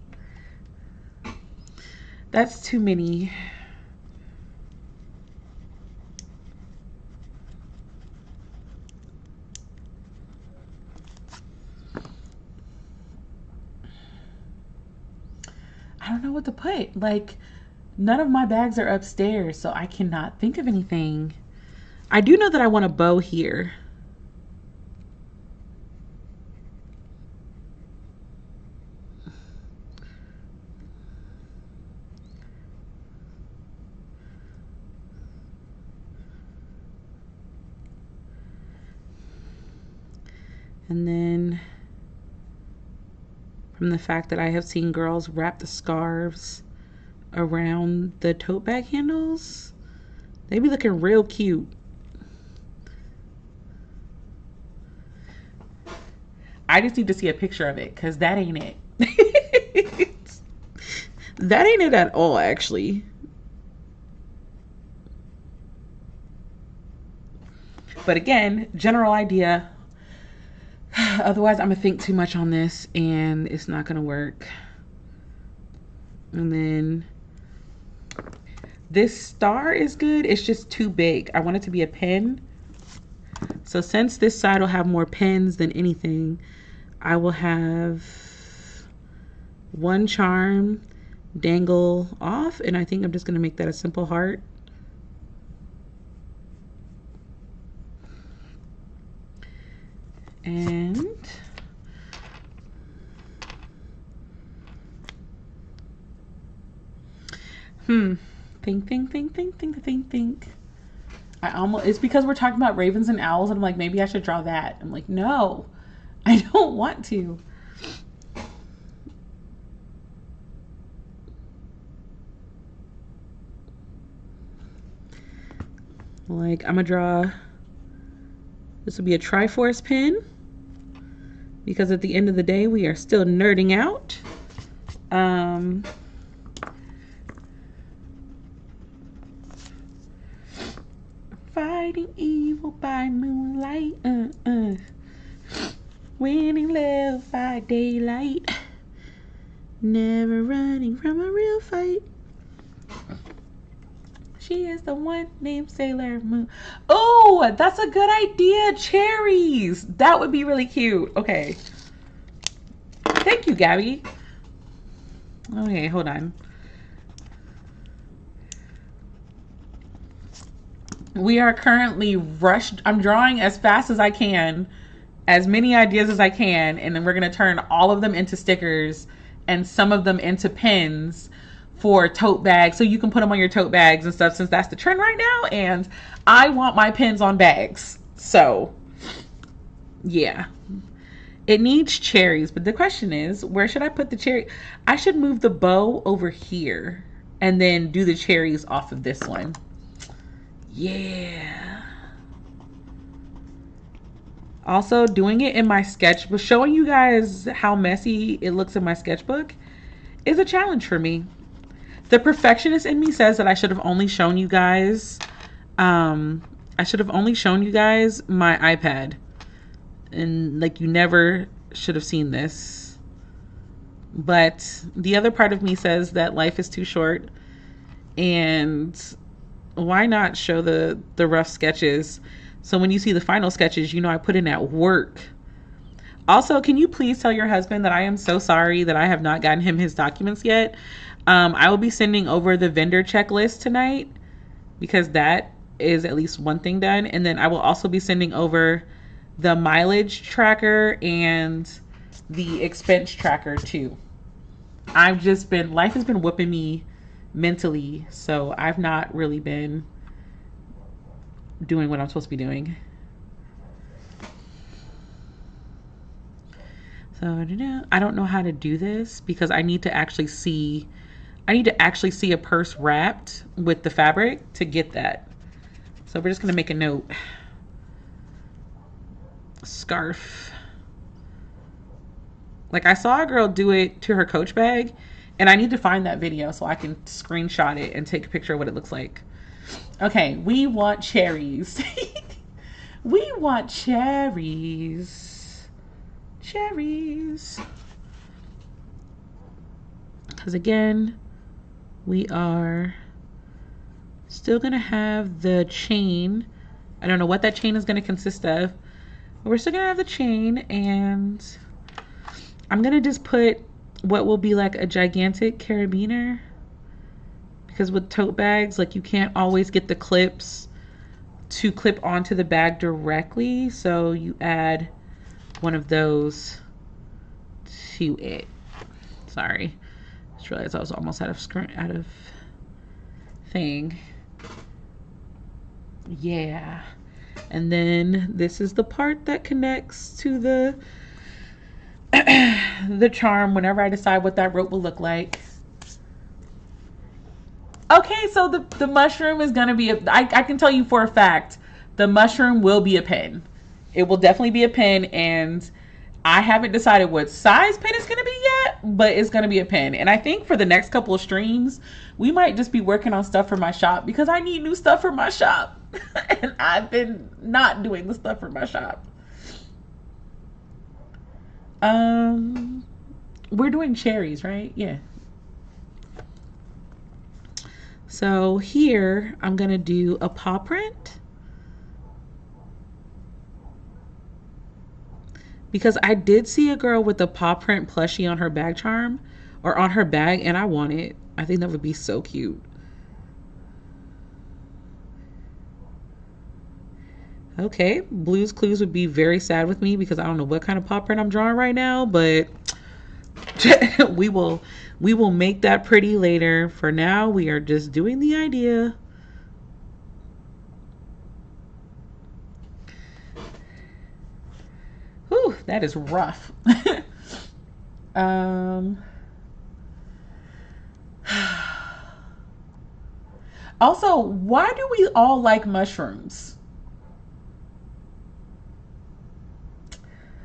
That's too many. I don't know what to put. Like, none of my bags are upstairs, so I cannot think of anything. I do know that I want a bow here. And then from the fact that I have seen girls wrap the scarves around the tote bag handles, they be looking real cute. I just need to see a picture of it because that ain't it. That ain't it at all, actually. But again, general idea. Otherwise, I'm gonna think too much on this and it's not gonna work. And then this star is good. It's just too big. I want it to be a pin. So since this side will have more pins than anything, I will have one charm dangle off, and I think I'm just gonna make that a simple heart. And think. I almost, it's because we're talking about ravens and owls, and I'm like, maybe I should draw that. I'm like, no, I don't want to. Like, I'm gonna draw, this will be a Triforce pin, because at the end of the day, we are still nerding out. Fighting evil by moonlight, winning love by daylight, never running from a real fight. She is the one named Sailor Moon. Oh, that's a good idea. Cherries. That would be really cute. Okay. Thank you, Gabby. Okay, hold on. We are currently rushed. I'm drawing as fast as I can, as many ideas as I can, and then we're going to turn all of them into stickers and some of them into pins for tote bags, so you can put them on your tote bags and stuff, since that's the trend right now, and I want my pins on bags. So yeah, it needs cherries, but the question is, where should I put the cherry? I should move the bow over here and then do the cherries off of this one. Yeah. Also, doing it in my sketchbook, showing you guys how messy it looks in my sketchbook, is a challenge for me. The perfectionist in me says that I should have only shown you guys, my iPad. And like, you never should have seen this. But the other part of me says that life is too short, and why not show the rough sketches? So when you see the final sketches, you know I put in that work. Also, can you please tell your husband that I am so sorry that I have not gotten him his documents yet? I will be sending over the vendor checklist tonight, because that is at least one thing done. And then I will also be sending over the mileage tracker and the expense tracker too. I've just been, life has been whooping me mentally, so I've not really been doing what I'm supposed to be doing. So I don't know how to do this, because I need to actually see a purse wrapped with the fabric to get that. So we're just gonna make a note. Scarf. Like, I saw a girl do it to her Coach bag, and I need to find that video so I can screenshot it and take a picture of what it looks like. Okay, we want cherries. We want cherries. Cherries. Because again, we are still going to have the chain. I don't know what that chain is going to consist of, but we're still going to have the chain, and I'm going to just put what will be like a gigantic carabiner, because with tote bags, like you can't always get the clips to clip onto the bag directly, so you add one of those to it. Sorry, just realized I was almost out of thing. Yeah, and then this is the part that connects to the the charm whenever I decide what that rope will look like. Okay, so the mushroom is gonna be I can tell you for a fact the mushroom will be a pin. It will definitely be a pin, and I haven't decided what size pin it's gonna be yet, but it's gonna be a pin. And I think for the next couple of streams, we might just be working on stuff for my shop, because I need new stuff for my shop. And I've been not doing the stuff for my shop. We're doing cherries, right? Yeah. So here I'm gonna do a paw print, because I did see a girl with a paw print plushie on her bag charm, or on her bag, and I want it. I think that would be so cute. Okay, Blue's Clues would be very sad with me because I don't know what kind of paw print I'm drawing right now, but we will make that pretty later. For now, we are just doing the idea. Whew, that is rough. Also, why do we all like mushrooms?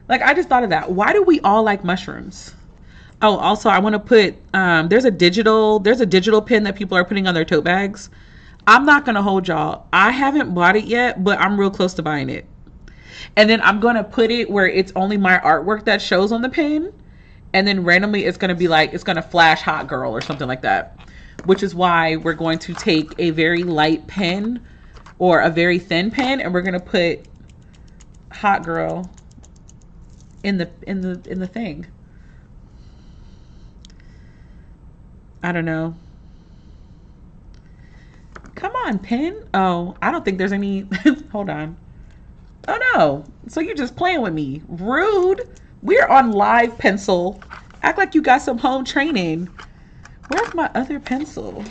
Like, I just thought of that. Why do we all like mushrooms? Oh, also, I want to put, there's a digital pin that people are putting on their tote bags. I'm not going to hold y'all. I haven't bought it yet, but I'm real close to buying it. And then I'm going to put it where it's only my artwork that shows on the pin. And then randomly it's going to be like, it's going to flash hot girl or something like that. Which is why we're going to take a very light pen or a very thin pen, and we're going to put hot girl in the thing. I don't know. Come on, pen. Oh, I don't think there's any. Hold on. Oh no. So you're just playing with me. Rude. We're on live pencil. Act like you got some home training. Where's my other pencil?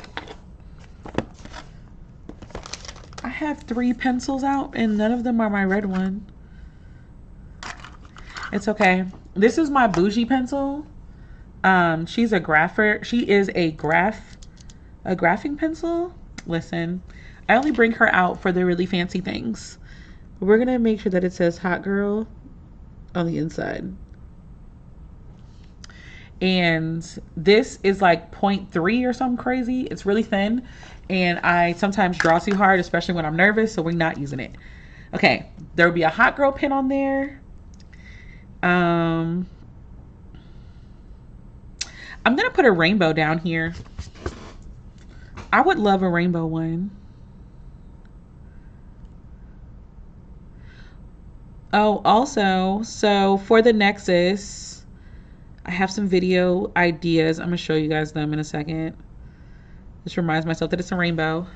I have 3 pencils out and none of them are my red one. It's okay. This is my bougie pencil. She's a grapher. She is a graphing pencil. Listen, I only bring her out for the really fancy things. We're gonna make sure that it says hot girl on the inside. And this is like 0.3 or something crazy. It's really thin, and I sometimes draw too hard, especially when I'm nervous, so we're not using it. Okay, there will be a hot girl pin on there. I'm gonna put a rainbow down here. I would love a rainbow one. Oh, also, so for the Nexus, I have some video ideas. I'm gonna show you guys them in a second. This reminds myself that it's a rainbow.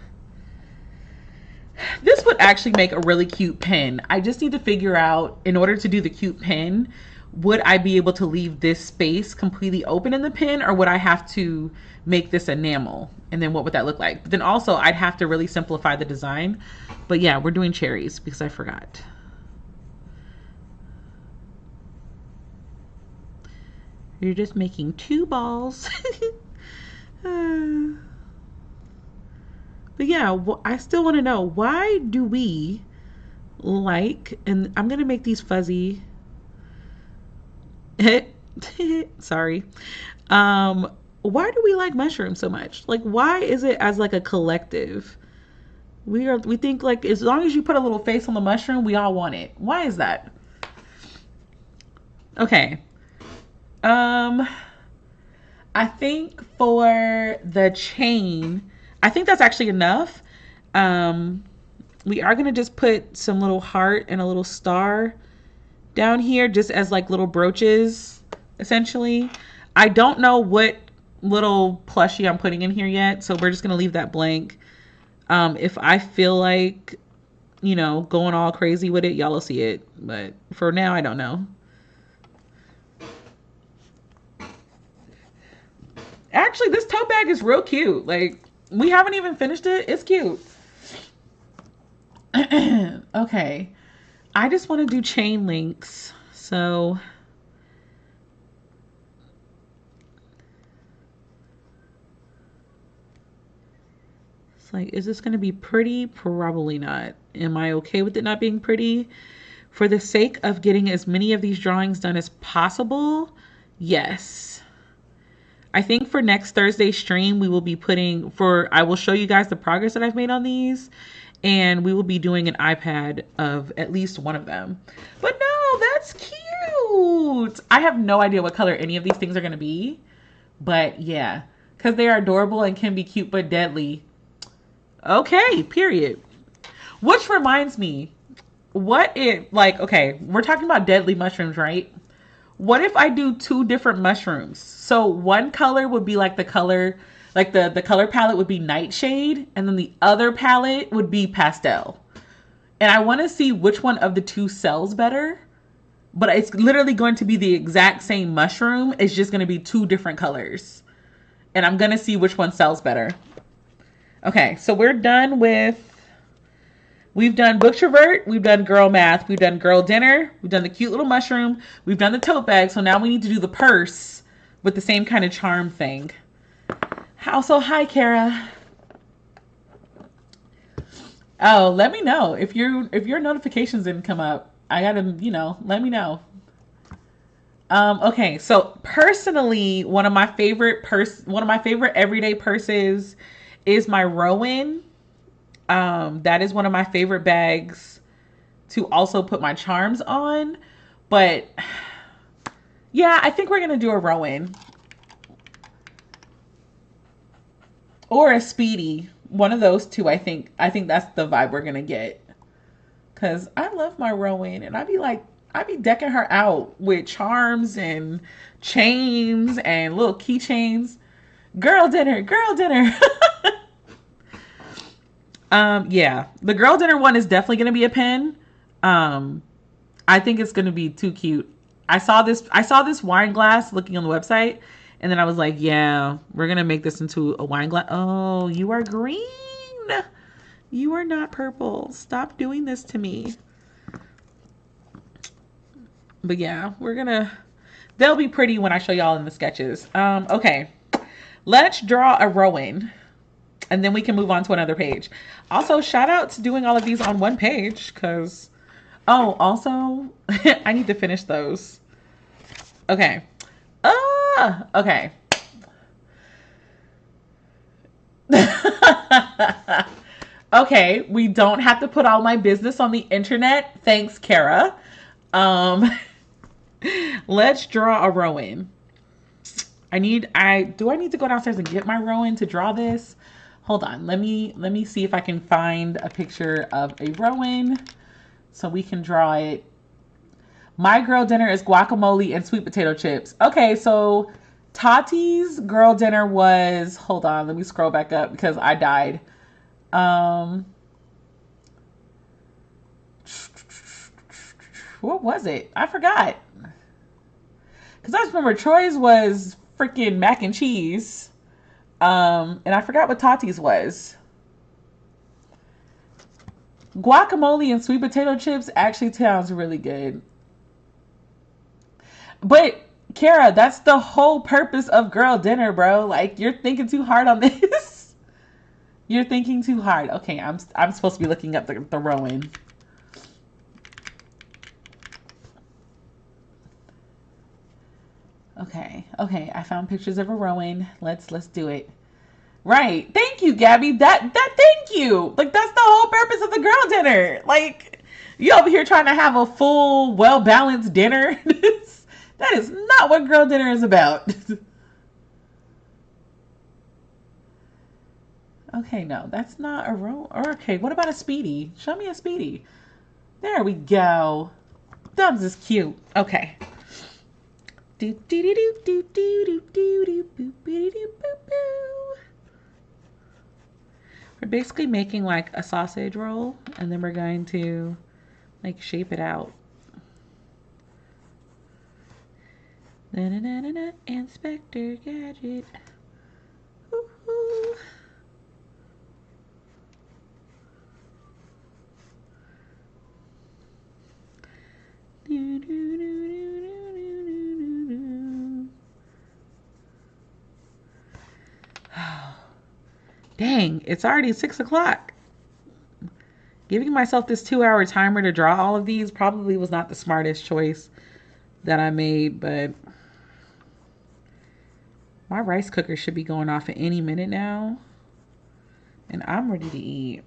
This would actually make a really cute pin. I just need to figure out, in order to do the cute pin, would I be able to leave this space completely open in the pin, or would I have to make this enamel? And then what would that look like? But then also I'd have to really simplify the design. But yeah, we're doing cherries because I forgot. You're just making 2 balls. But yeah, I still want to know, why do we like, and I'm going to make these fuzzy. Sorry. Why do we like mushrooms so much? Like, why is it as like a collective? We think like, as long as you put a little face on the mushroom, we all want it. Why is that? Okay. I think for the chain, I think that's actually enough. We are going to just put some little heart and a little star down here, just as like little brooches, essentially. I don't know what little plushie I'm putting in here yet, so we're just gonna leave that blank. If I feel like, you know, going all crazy with it, y'all will see it. But for now, I don't know. Actually, this tote bag is real cute. Like, we haven't even finished it. It's cute. Okay. I just want to do chain links. So it's like, is this going to be pretty? Probably not. Am I okay with it not being pretty? For the sake of getting as many of these drawings done as possible, yes. I think for next Thursday's stream, we will be I will show you guys the progress that I've made on these, and we will be doing an iPad of at least one of them. But no, that's cute. I have no idea what color any of these things are going to be, but yeah, because they are adorable and can be cute but deadly. Okay, period. Which reminds me, okay, we're talking about deadly mushrooms, right? What if I do 2 different mushrooms? So one color would be like the color palette would be nightshade, and then the other palette would be pastel. And I want to see which one of the 2 sells better. But it's literally going to be the exact same mushroom. It's just going to be 2 different colors. And I'm going to see which one sells better. Okay, so we're done with... We've done Booktrovert, we've done Girl Math, we've done Girl Dinner, we've done the cute little mushroom, we've done the tote bag, so now we need to do the purse with the same kind of charm thing. Also, hi, Kara. Oh, let me know if your notifications didn't come up. I gotta, let me know. Okay, so personally, one of my favorite everyday purses is my Rowan. That is one of my favorite bags to also put my charms on. But yeah, I think we're going to do a Rowan or a Speedy. One of those 2, I think that's the vibe we're going to get. Cause I love my Rowan, and I'd be decking her out with charms and chains and little keychains. Girl dinner, girl dinner. Yeah, the girl dinner one is definitely going to be a pen. I think it's going to be too cute. I saw this wine glass looking on the website, and then I was like, yeah, we're going to make this into a wine glass. Oh, you are green. You are not purple. Stop doing this to me. But yeah, they'll be pretty when I show y'all in the sketches. Okay, let's draw a Rowan. And then we can move on to another page. Also, shout out to doing all of these on one page, because, also, I need to finish those. Okay. Okay. Okay, we don't have to put all my business on the internet. Thanks, Kara. Let's draw a Rowan. Do I need to go downstairs and get my Rowan to draw this? Hold on, let me see if I can find a picture of a Rowan so we can draw it. My girl dinner is guacamole and sweet potato chips. Okay, so Tati's girl dinner was, hold on, let me scroll back up because I died. What was it? I forgot. Because I just remember Troy's was freaking mac and cheese. And I forgot what Tati's was. Guacamole and sweet potato chips actually sounds really good. But Kara, that's the whole purpose of girl dinner, bro. Like, you're thinking too hard on this. You're thinking too hard. Okay, I'm supposed to be looking up the Rowan. Okay, I found pictures of a Rowan. Let's do it. Right. Thank you, Gabby. Thank you. Like, that's the whole purpose of the girl dinner. Like, you over here trying to have a full, well-balanced dinner. That is not what girl dinner is about. Okay, no, that's not a Rowan. Okay, what about a Speedy? Show me a Speedy. There we go. Dubs is cute. Okay. Do do do do do do do do do do do boo. We're basically making like a sausage roll, and then we're going to like shape it out. Na na na na na. Inspector Gadget. Woo-hoo. Do, do, do, do, do, do, do, do. Dang, it's already 6 o'clock. Giving myself this 2-hour timer to draw all of these probably was not the smartest choice that I made, but my rice cooker should be going off at any minute now, and I'm ready to eat.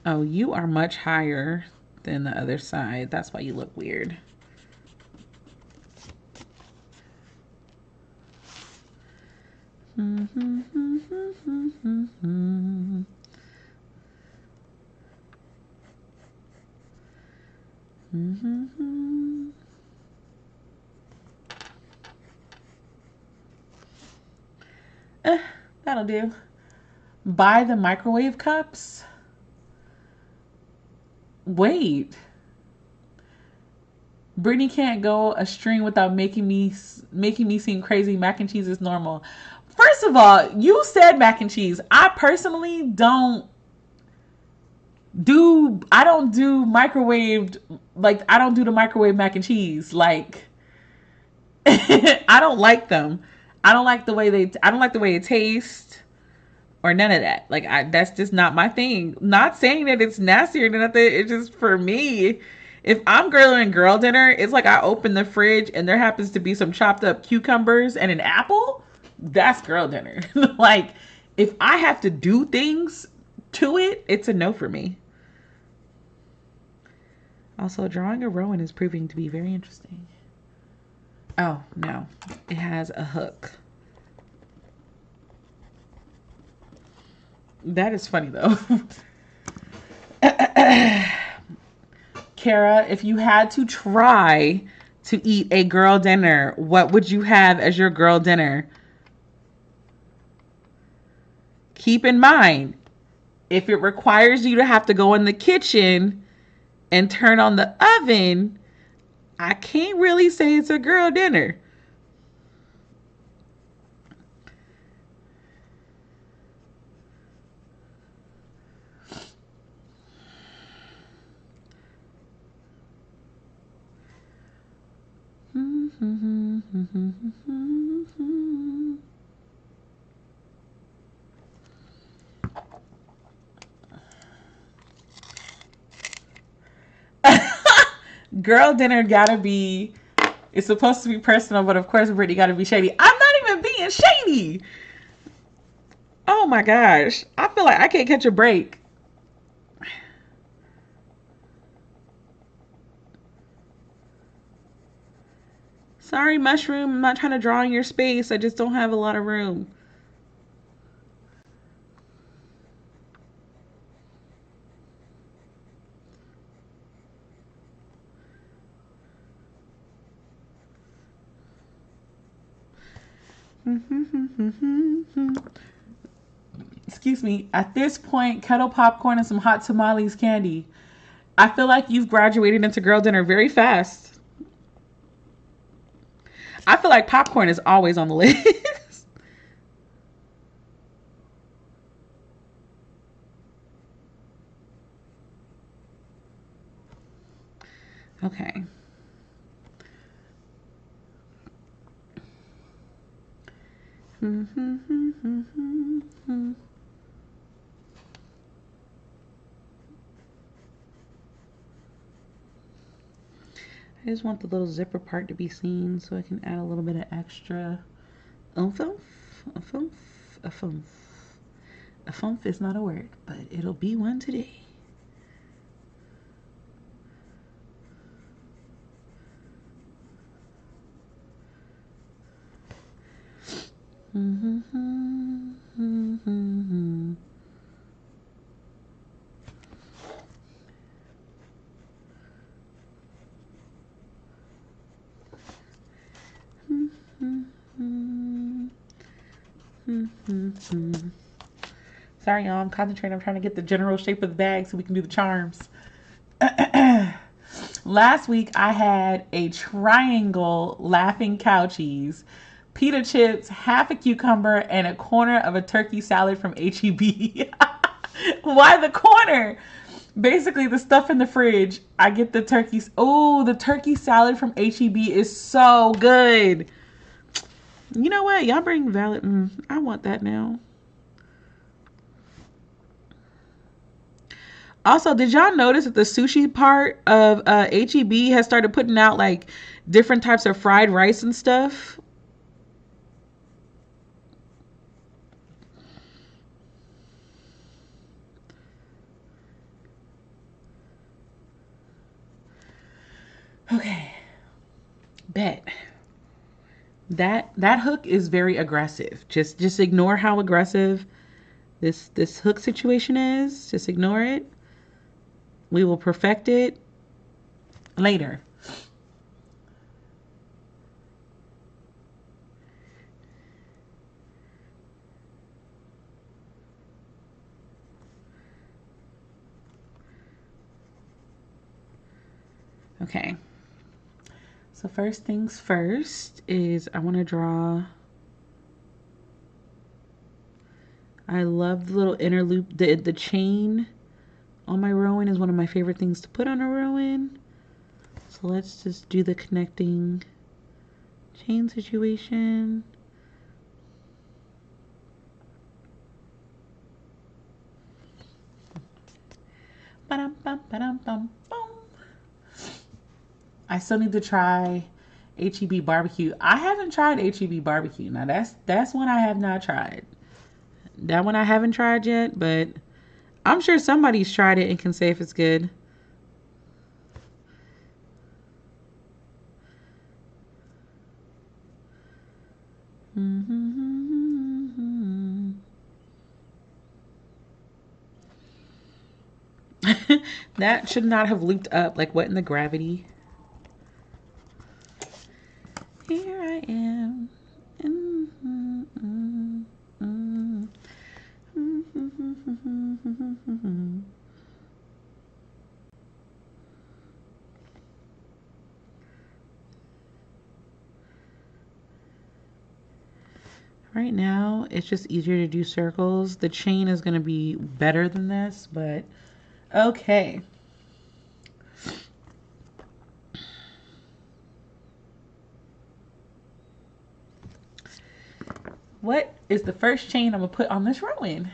Oh, you are much higher than the other side. That's why you look weird. That'll do. Buy the microwave cups. Wait. Brittany can't go a string without making me seem crazy. Mac and cheese is normal. First of all, you said mac and cheese. I personally don't do microwaved, like I don't do the microwave mac and cheese. Like I don't like them. I don't like the way it tastes or none of that. Like that's just not my thing. Not saying that it's nasty or nothing. It's just for me. If I'm grilling girl dinner, it's like I open the fridge and there happens to be some chopped up cucumbers and an apple. That's girl dinner. Like if I have to do things to it, it's a no for me. Also, drawing a Rowan is proving to be very interesting. Oh, no. It has a hook. That is funny, though. Kara, if you had to try to eat a girl dinner, what would you have as your girl dinner? Keep in mind, if it requires you to have to go in the kitchen and turn on the oven, I can't really say it's a girl dinner. Girl dinner gotta be, it's supposed to be personal, but of course Brittany gotta be shady. I'm not even being shady. Oh my gosh. I feel like I can't catch a break. Sorry, Mushroom. I'm not trying to draw in your space. I just don't have a lot of room. Excuse me. At this point, kettle popcorn and some hot tamales candy. I feel like you've graduated into girl dinner very fast. I feel like popcorn is always on the list. Okay. I just want the little zipper part to be seen so I can add a little bit of extra oomph. A fumf. A fumf is not a word, but it'll be one today. Sorry, y'all. I'm concentrating. I'm trying to get the general shape of the bag so we can do the charms. Last week, I had a triangle laughing cow cheese, pita chips, half a cucumber, and a corner of a turkey salad from HEB. Why the corner? Basically, the stuff in the fridge. I get the turkeys. Oh, the turkey salad from HEB is so good. You know what? Y'all bring valid. I want that now. Also, did y'all notice that the sushi part of HEB has started putting out like different types of fried rice and stuff? Okay. Bet. That hook is very aggressive. Just ignore how aggressive this hook situation is. Just ignore it. We will perfect it later. Okay. So first things first is I want to draw. I love the little inner loop. The chain on my rowan is one of my favorite things to put on a rowan. So let's just do the connecting chain situation. I still need to try HEB barbecue. I haven't tried HEB barbecue. Now that's one I have not tried. That one I haven't tried yet, but I'm sure somebody's tried it and can say if it's good. That should not have looped up. Like, what in the gravity? Here I am. Right now, it's just easier to do circles. The chain is going to be better than this, but okay. What is the first chain I'm going to put on this rowan?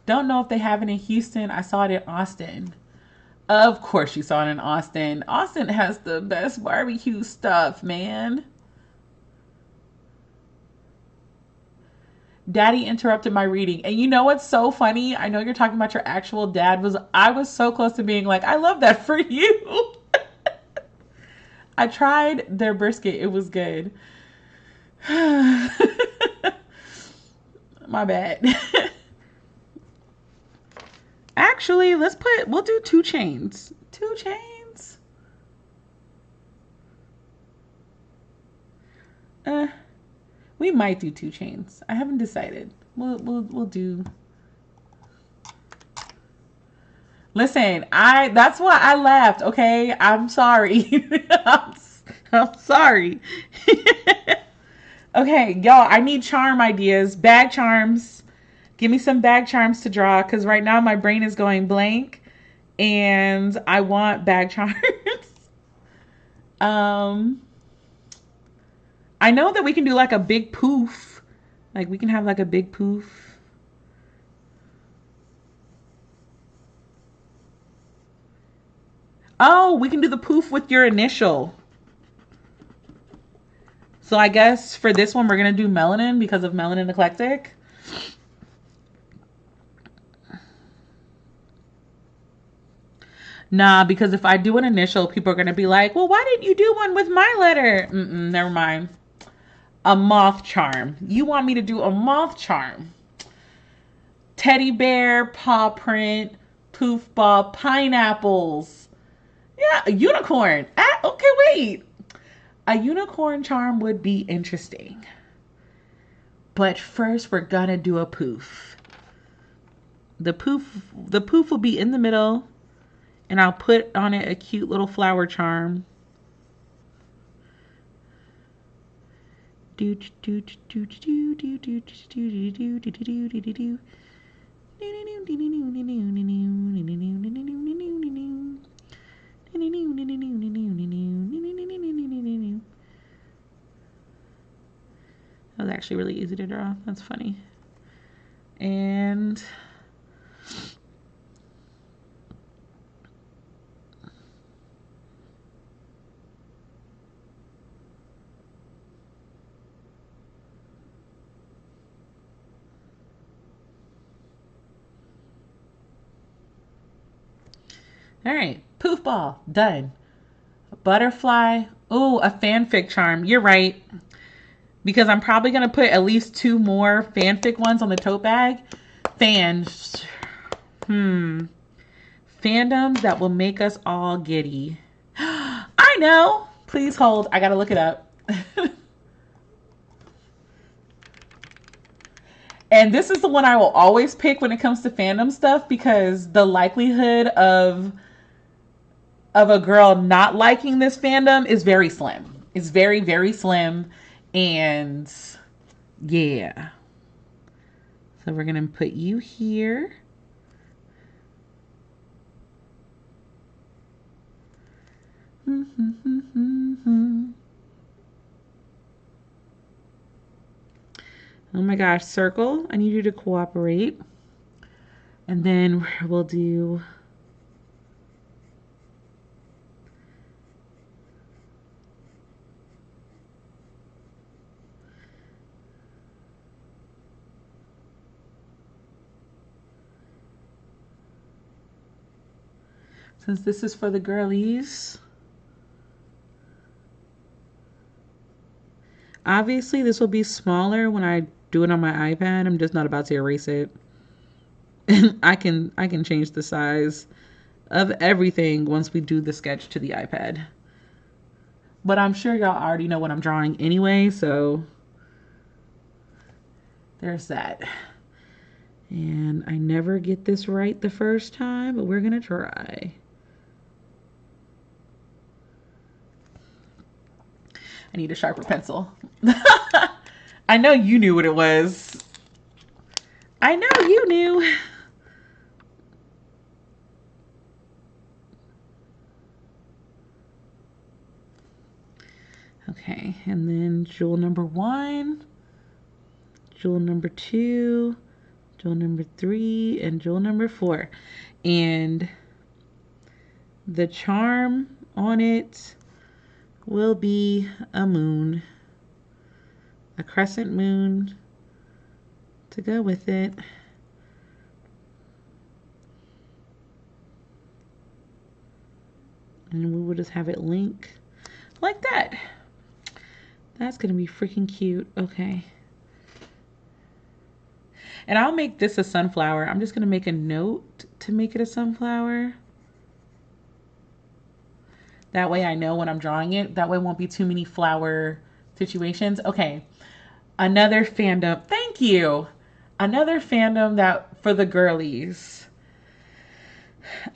Don't know if they have it in Houston. I saw it in Austin. Of course you saw it in Austin. Austin has the best barbecue stuff, man. Daddy interrupted my reading. And you know what's so funny? I know you're talking about your actual dad. I was so close to being like, I love that for you. I tried their brisket. It was good. My bad. Actually, we'll do 2 chains. 2 chains. We might do 2 chains. I haven't decided. We'll do. Listen, that's why I laughed, okay? I'm sorry. I'm sorry. Okay, y'all, I need charm ideas. Bag charms. Give me some bag charms to draw, because right now my brain is going blank and I want bag charms. I know that we can do like a big poof. Like we can have like a big poof. Oh, we can do the poof with your initial. So I guess for this one, we're going to do Melanin because of Melanin Eclectic. Nah, because if I do an initial, people are going to be like, well, why didn't you do one with my letter? Never mind. A moth charm. You want me to do a moth charm. Teddy bear, paw print, poof ball, pineapples. Yeah, a unicorn. Okay, wait. A unicorn charm would be interesting. But first, we're going to do a poof. The poof will be in the middle, and I'll put on it a cute little flower charm. That was actually really easy to draw. That's funny. And all right, poof ball, done. Butterfly. Oh, a fanfic charm. You're right. Because I'm probably going to put at least 2 more fanfic ones on the tote bag. Fandoms that will make us all giddy. I know. Please hold. I got to look it up. And this is the one I will always pick when it comes to fandom stuff, because the likelihood of a girl not liking this fandom is very slim. It's very, very slim. And yeah. So we're going to put you here. Oh my gosh, circle. I need you to cooperate. And then we'll do since this is for the girlies. Obviously, this will be smaller when I do it on my iPad. I'm just not about to erase it. I can change the size of everything once we do the sketch to the iPad. But I'm sure y'all already know what I'm drawing anyway, so there's that. And I never get this right the first time, but we're gonna try. I need a sharper pencil. I know you knew what it was. I know you knew. Okay, and then jewel number 1, jewel number 2, jewel number 3, and jewel number 4. And the charm on it will be a moon, a crescent moon to go with it. And we will just have it link like that. That's gonna be freaking cute. Okay. And I'll make this a sunflower. I'm just gonna make a note to make it a sunflower. That way I know when I'm drawing it. That way it won't be too many flower situations. Okay. Another fandom. Thank you. Another fandom that for the girlies.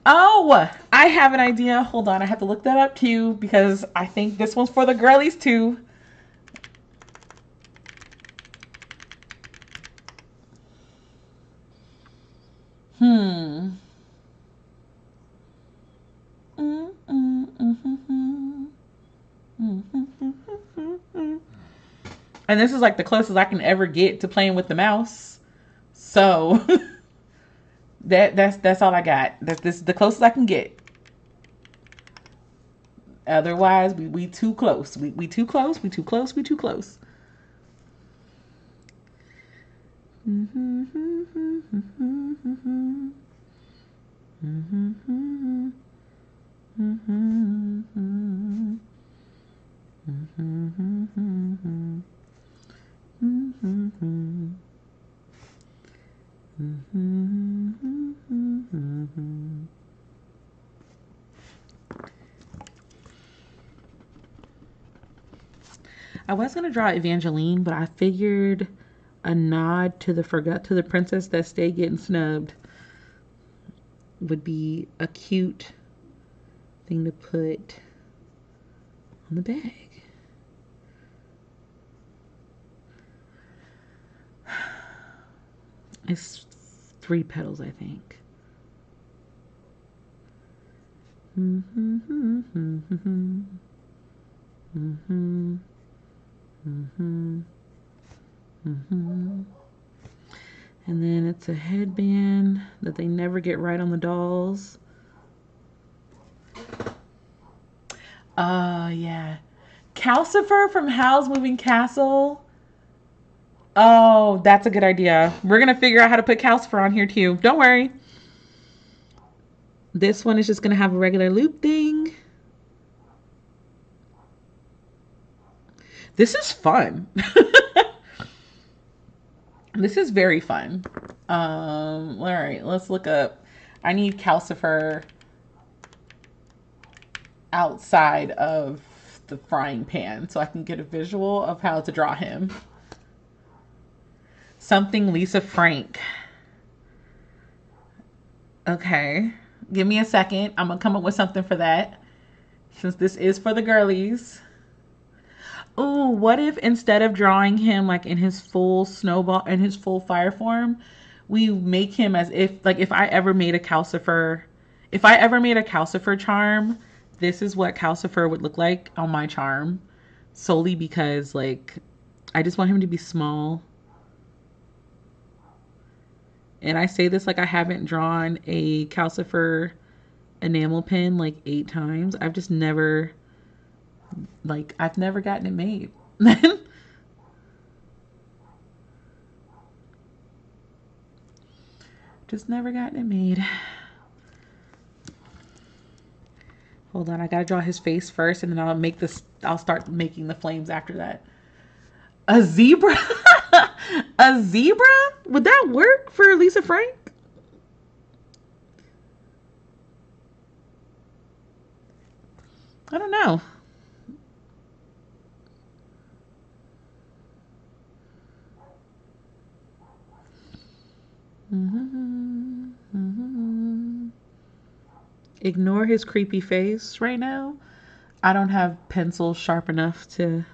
Oh, I have an idea. Hold on. I have to look that up too, because I think this one's for the girlies too. And this is like the closest I can ever get to playing with the mouse. So that's all I got. This is the closest I can get. Otherwise, we too close. We too close. We too close. We too close. I was gonna draw Evangeline, but I figured a nod to the princess that stayed getting snubbed. would be a cute thing to put on the bag. It's 3 petals, I think. And then it's a headband that they never get right on the dolls. Yeah. Calcifer from Howl's Moving Castle. Oh, that's a good idea. We're going to figure out how to put Calcifer on here too. Don't worry. This one is just going to have a regular loop thing. This is fun. This is very fun. All right, let's look up. I need Calcifer outside of the frying pan so I can get a visual of how to draw him. Something Lisa Frank. Okay, give me a second. I'm gonna come up with something for that since this is for the girlies. Oh, what if instead of drawing him like in his full snowball, in his full fire form, we make him as if, like, if I ever made a Calcifer charm, this is what Calcifer would look like on my charm, solely because, like, I just want him to be small. And I say this like I haven't drawn a Calcifer enamel pin like 8 times. I've just never, like, I've never gotten it made. Just never gotten it made. Hold on, I gotta draw his face first, and then I'll start making the flames after that. A zebra? A zebra? Would that work for Lisa Frank? I don't know. Ignore his creepy face right now. I don't have pencils sharp enough to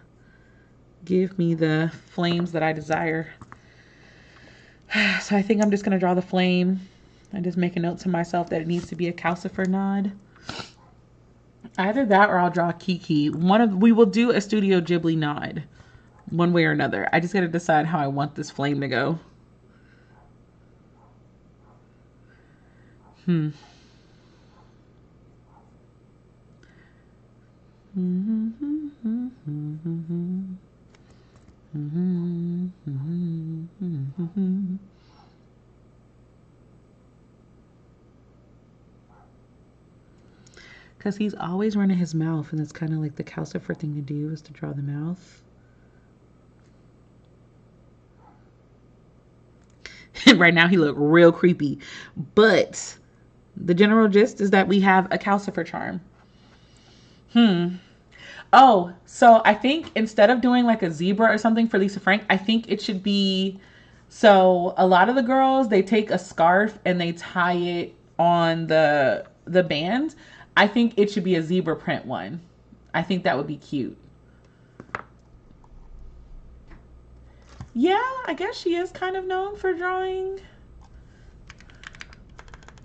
give me the flames that I desire. So I think I'm just going to draw the flame and just make a note to myself that it needs to be a Calcifer nod. Either that or I'll draw Kiki. We will do a Studio Ghibli nod one way or another. I just got to decide how I want this flame to go. Because he's always running his mouth, and it's kind of like the Calcifer thing to do is to draw the mouth. Right now he look real creepy, but the general gist is that we have a Calcifer charm. Oh, so I think instead of doing like a zebra or something for Lisa Frank, I think it should be, so a lot of the girls, they take a scarf and they tie it on the band. I think it should be a zebra print one. I think that would be cute. Yeah, I guess she is kind of known for drawing.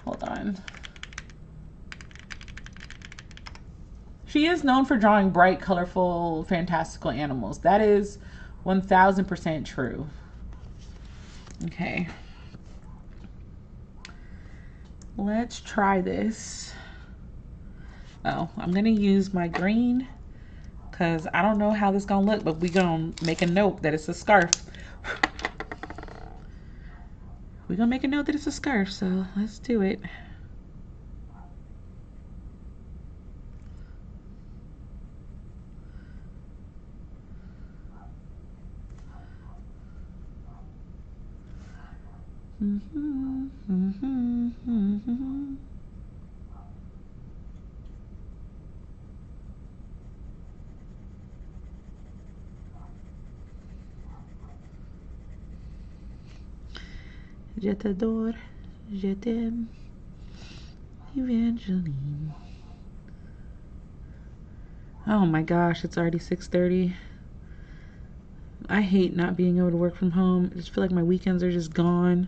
Hold on. She is known for drawing bright, colorful, fantastical animals. That is 1000% true. Okay. Let's try this. Oh, I'm going to use my green because I don't know how this is going to look, but we're going to make a note that it's a scarf. We're going to make a note that it's a scarf, so let's do it. Je t'adore, je t'aime. Evangeline. Oh my gosh, it's already 6:30. I hate not being able to work from home. I just feel like my weekends are just gone.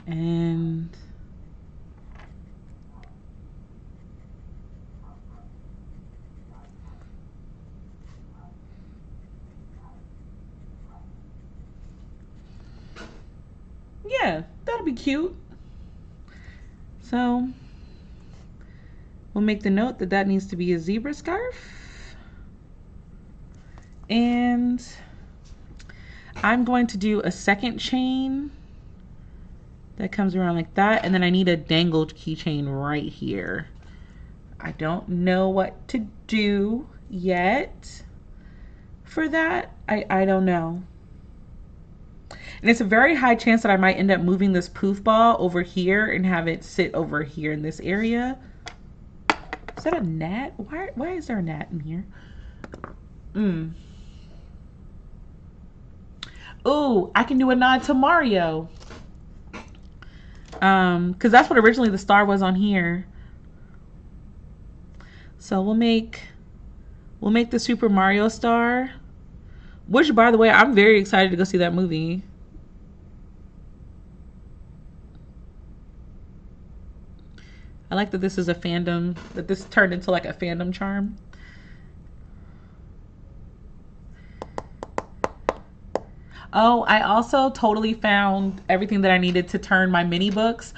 And yeah, that'll be cute. So we'll make the note that that needs to be a zebra scarf. And I'm going to do a second chain that comes around like that. And then I need a dangled keychain right here. I don't know what to do yet for that. I don't know. And it's a very high chance that I might end up moving this poof ball over here and have it sit over here in this area. Is that a gnat? Why is there a gnat in here? Ooh, I can do a nod to Mario. Because that's what originally the star was on here. So we'll make the Super Mario star. Which, by the way, I'm very excited to go see that movie. I like that this is a fandom, that this turned into like a fandom charm. Oh, I also totally found everything that I needed to turn my mini books.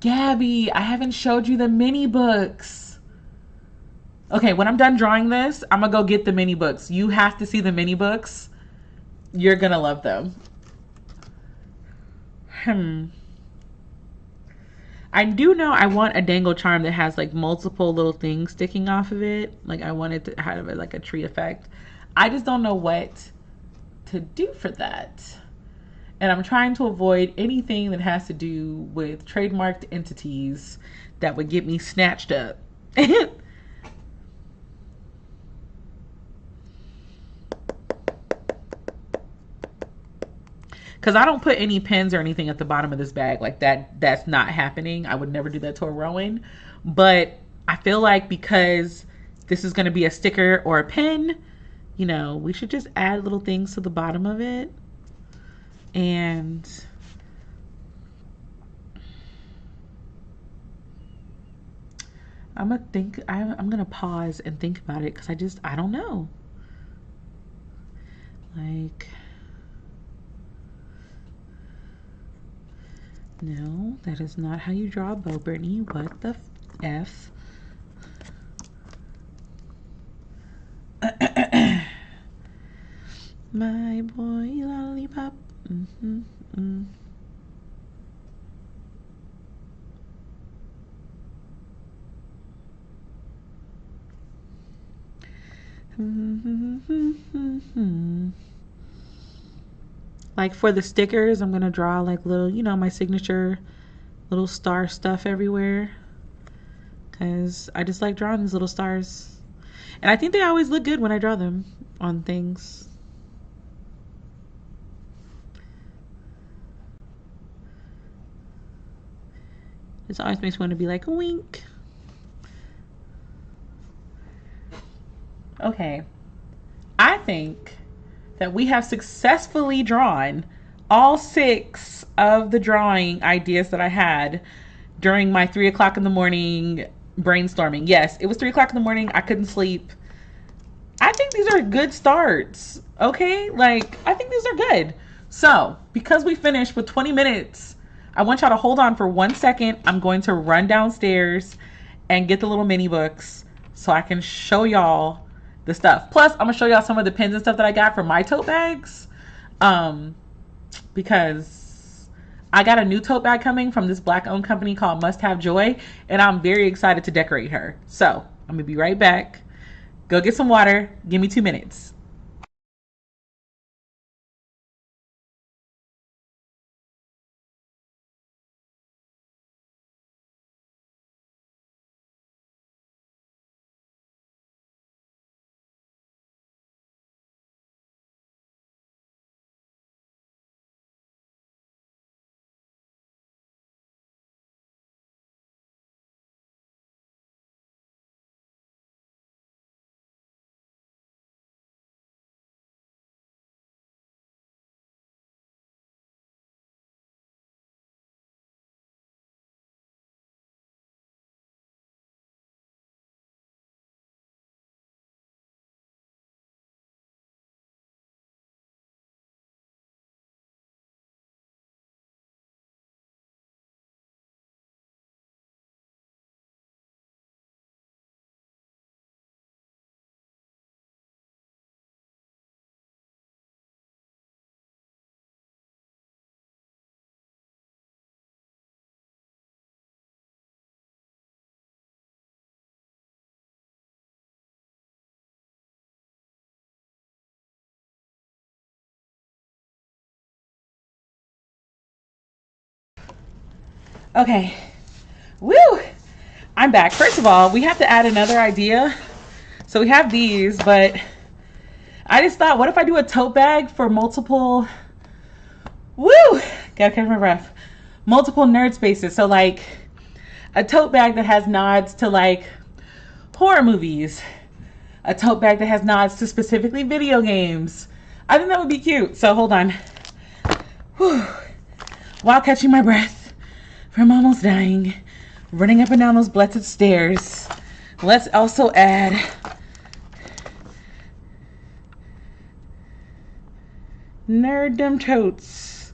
Gabby, I haven't showed you the mini books. Okay, when I'm done drawing this, I'm gonna go get the mini books. You have to see the mini books. You're gonna love them. I do know I want a dangle charm that has like multiple little things sticking off of it. Like I want it to have like a tree effect. I just don't know what to do for that. And I'm trying to avoid anything that has to do with trademarked entities that would get me snatched up. Because I don't put any pins or anything at the bottom of this bag. Like that's not happening. I would never do that to a Rowan. But I feel like because this is going to be a sticker or a pin, you know, we should just add little things to the bottom of it. And I'm gonna pause and think about it because I don't know. Like, no, that is not how you draw a bow, Brittany. What the F? My boy lollipop. Like for the stickers, I'm gonna draw like little, you know, my signature little star stuff everywhere. Because I just like drawing these little stars. And I think they always look good when I draw them on things. This always makes me want to be like, wink. Okay. I think that we have successfully drawn all 6 of the drawing ideas that I had during my 3 o'clock in the morning brainstorming. Yes, it was 3 o'clock in the morning. I couldn't sleep. I think these are good starts. Okay? Like, I think these are good. So, because we finished with 20 minutes, I want y'all to hold on for 1 second. I'm going to run downstairs and get the little mini books so I can show y'all the stuff. Plus, I'm gonna show y'all some of the pins and stuff that I got for my tote bags. Because I got a new tote bag coming from this black owned company called Must Have Joy, and I'm very excited to decorate her. So I'm gonna be right back. Go get some water. Give me 2 minutes. Okay. Woo! I'm back. First of all, we have to add another idea. So we have these, but I just thought, what if I do a tote bag for multiple... Woo! Gotta catch my breath. Multiple nerd spaces. So like a tote bag that has nods to like horror movies. A tote bag that has nods to specifically video games. I think that would be cute. So hold on. Whew. While catching my breath from almost dying, running up and down those blessed stairs, let's also add nerddom totes.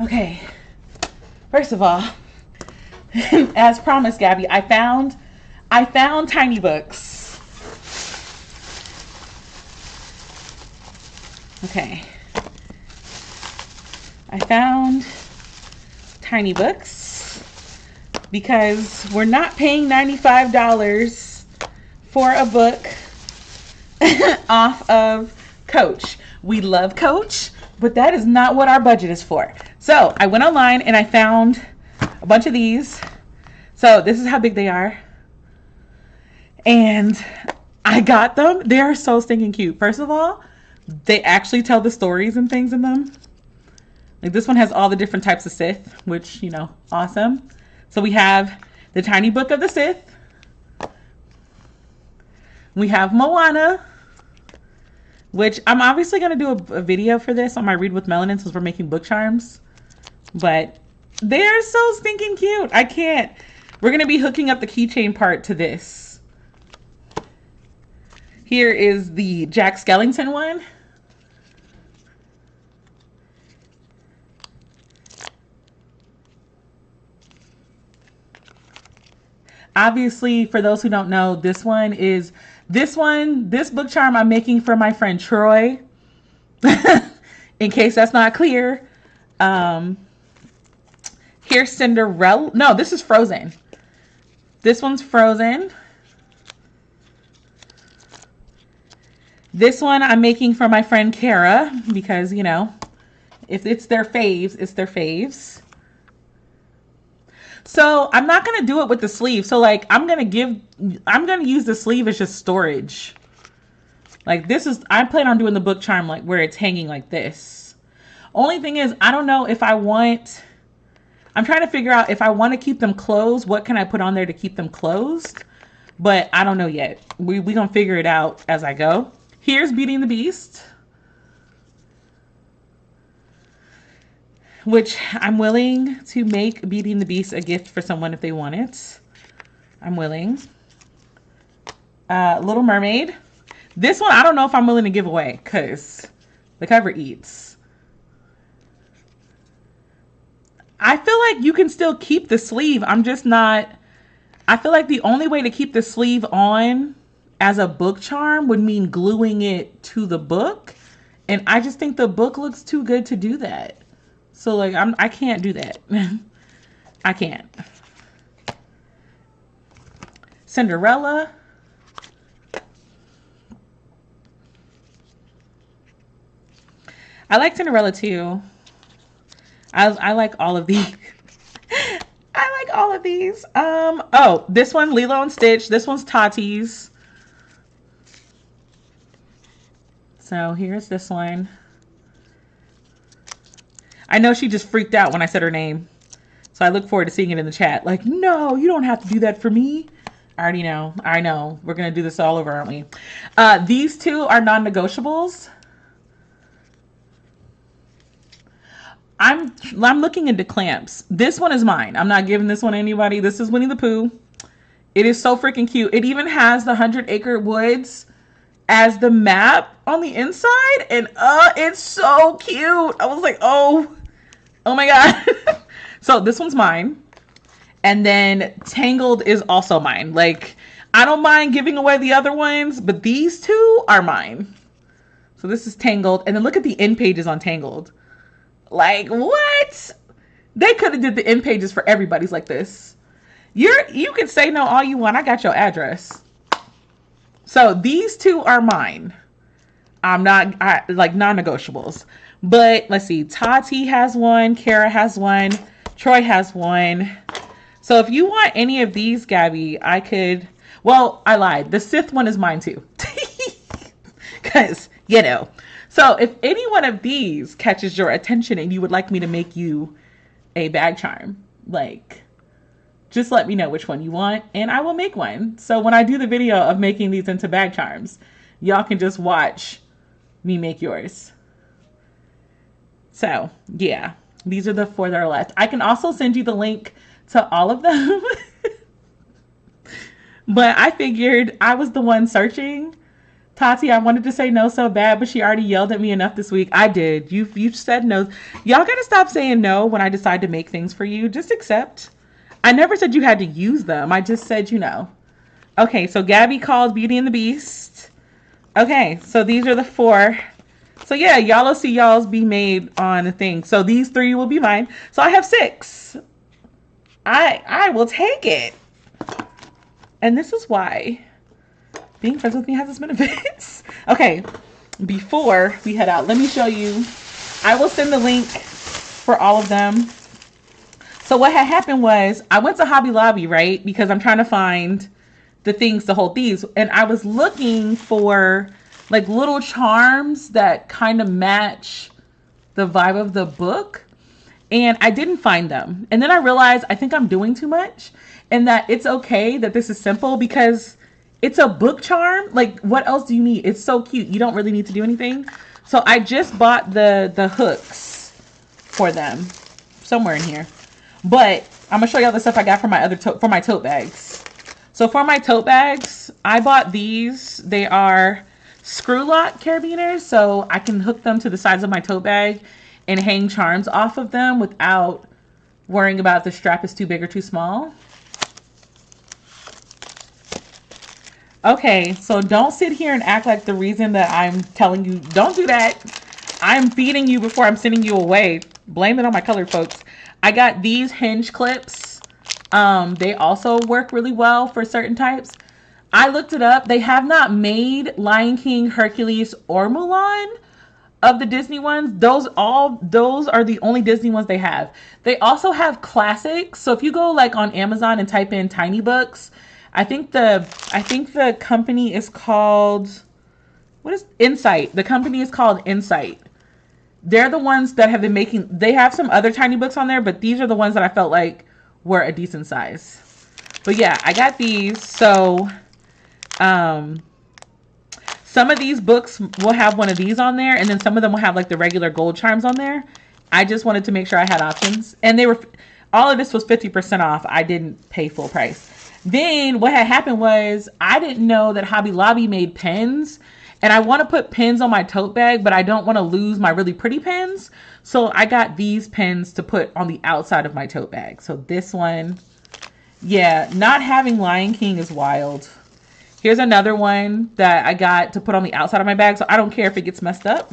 Okay, first of all, as promised, Gabby, I found tiny books. Okay, I found tiny books because we're not paying $95 for a book off of Coach. We love Coach, but that is not what our budget is for. So I went online and I found a bunch of these. So this is how big they are. And I got them. They are so stinking cute. First of all, they actually tell the stories and things in them. Like this one has all the different types of Sith, which, you know, awesome. So we have the Tiny Book of the Sith. We have Moana, which I'm obviously going to do a video for this on my Read with Melanin since we're making book charms. But they're so stinking cute. I can't. We're going to be hooking up the keychain part to this. Here is the Jack Skellington one. Obviously, for those who don't know, this book charm I'm making for my friend Troy. In case that's not clear. Here's Cinderella. No, this is Frozen. This one's Frozen. This one I'm making for my friend Kara because, you know, if it's their faves, it's their faves. So I'm not going to do it with the sleeve. So like I'm going to use the sleeve as just storage. Like I plan on doing the book charm like where it's hanging like this. Only thing is, I don't know if I'm trying to figure out if I want to keep them closed. What can I put on there to keep them closed? But I don't know yet. We gonna figure it out as I go. Here's Beauty and the Beast, which I'm willing to make Beauty and the Beast a gift for someone if they want it. I'm willing. Little Mermaid. This one, I don't know if I'm willing to give away because the cover eats. I feel like you can still keep the sleeve. I'm just not... I feel like the only way to keep the sleeve on as a book charm would mean gluing it to the book. And I just think the book looks too good to do that. So like I can't do that. I can't. Cinderella. I like Cinderella too. I like all of these. I like all of these. Oh, this one, Lilo and Stitch. This one's Tati's. So here's this one. I know she just freaked out when I said her name. So I look forward to seeing it in the chat. Like, no, you don't have to do that for me. I already know. I know. We're going to do this all over, aren't we? These two are non-negotiables. I'm looking into clamps. This one is mine. I'm not giving this one to anybody. This is Winnie the Pooh. It is so freaking cute. It even has the 100 Acre Woods as the map on the inside. And it's so cute. I was like, oh my God. So this one's mine. And then Tangled is also mine. Like, I don't mind giving away the other ones, but these two are mine. So this is Tangled. And then look at the end pages on Tangled. Like, what? They could have did the end pages for everybody's like this. You can say no all you want. I got your address. So these two are mine. I'm not like non-negotiables. But let's see. Tati has one. Kara has one. Troy has one. So if you want any of these, Gabby, I could... Well, I lied. The Sith one is mine too. Because, you know. So if any one of these catches your attention and you would like me to make you a bag charm, like, just let me know which one you want and I will make one. So when I do the video of making these into bag charms, y'all can just watch me make yours. So yeah, these are the 4 that are left. I can also send you the link to all of them. But I figured I was the one searching. Tati, I wanted to say no so bad, but she already yelled at me enough this week. I did. You said no. Y'all gotta stop saying no when I decide to make things for you. Just accept. I never said you had to use them. I just said, you know. Okay, so Gabby called Beauty and the Beast. Okay, so these are the 4. So yeah, y'all will see y'all's be made on a thing. So these 3 will be mine. So I have 6. I will take it. And this is why being friends with me has its benefits. Okay, before we head out, let me show you. I will send the link for all of them. So what had happened was I went to Hobby Lobby, right? Because I'm trying to find the things to hold these. And I was looking for like little charms that kind of match the vibe of the book. And I didn't find them. And then I realized I think I'm doing too much. And that it's okay that this is simple because it's a book charm. Like, what else do you need? It's so cute. You don't really need to do anything. So I just bought the hooks for them somewhere in here. But I'm gonna show y'all the stuff I got for my other for my tote bags. So for my tote bags, I bought these. They are screw lock carabiners, so I can hook them to the sides of my tote bag and hang charms off of them without worrying about if the strap is too big or too small. Okay, so don't sit here and act like the reason that I'm telling you, don't do that. I'm feeding you before I'm sending you away. Blame it on my colored folks. I got these hinge clips. They also work really well for certain types. I looked it up. They have not made Lion King, Hercules, or Mulan of the Disney ones. Those are the only Disney ones they have. They also have classics. So if you go like on Amazon and type in Tiny Books, I think the company is called, what is Insight? The company is called Insight. They're the ones that have been making, they have some other Tiny Books on there, but these are the ones that I felt like were a decent size. But yeah, I got these. So some of these books will have one of these on there, and then some of them will have like the regular gold charms on there. I just wanted to make sure I had options, and they were, all of this was 50% off. I didn't pay full price. Then what had happened was I didn't know that Hobby Lobby made pens, and I want to put pens on my tote bag, but I don't want to lose my really pretty pens. So I got these pens to put on the outside of my tote bag. So this one, yeah, not having Lion King is wild. Here's another one that I got to put on the outside of my bag, so I don't care if it gets messed up.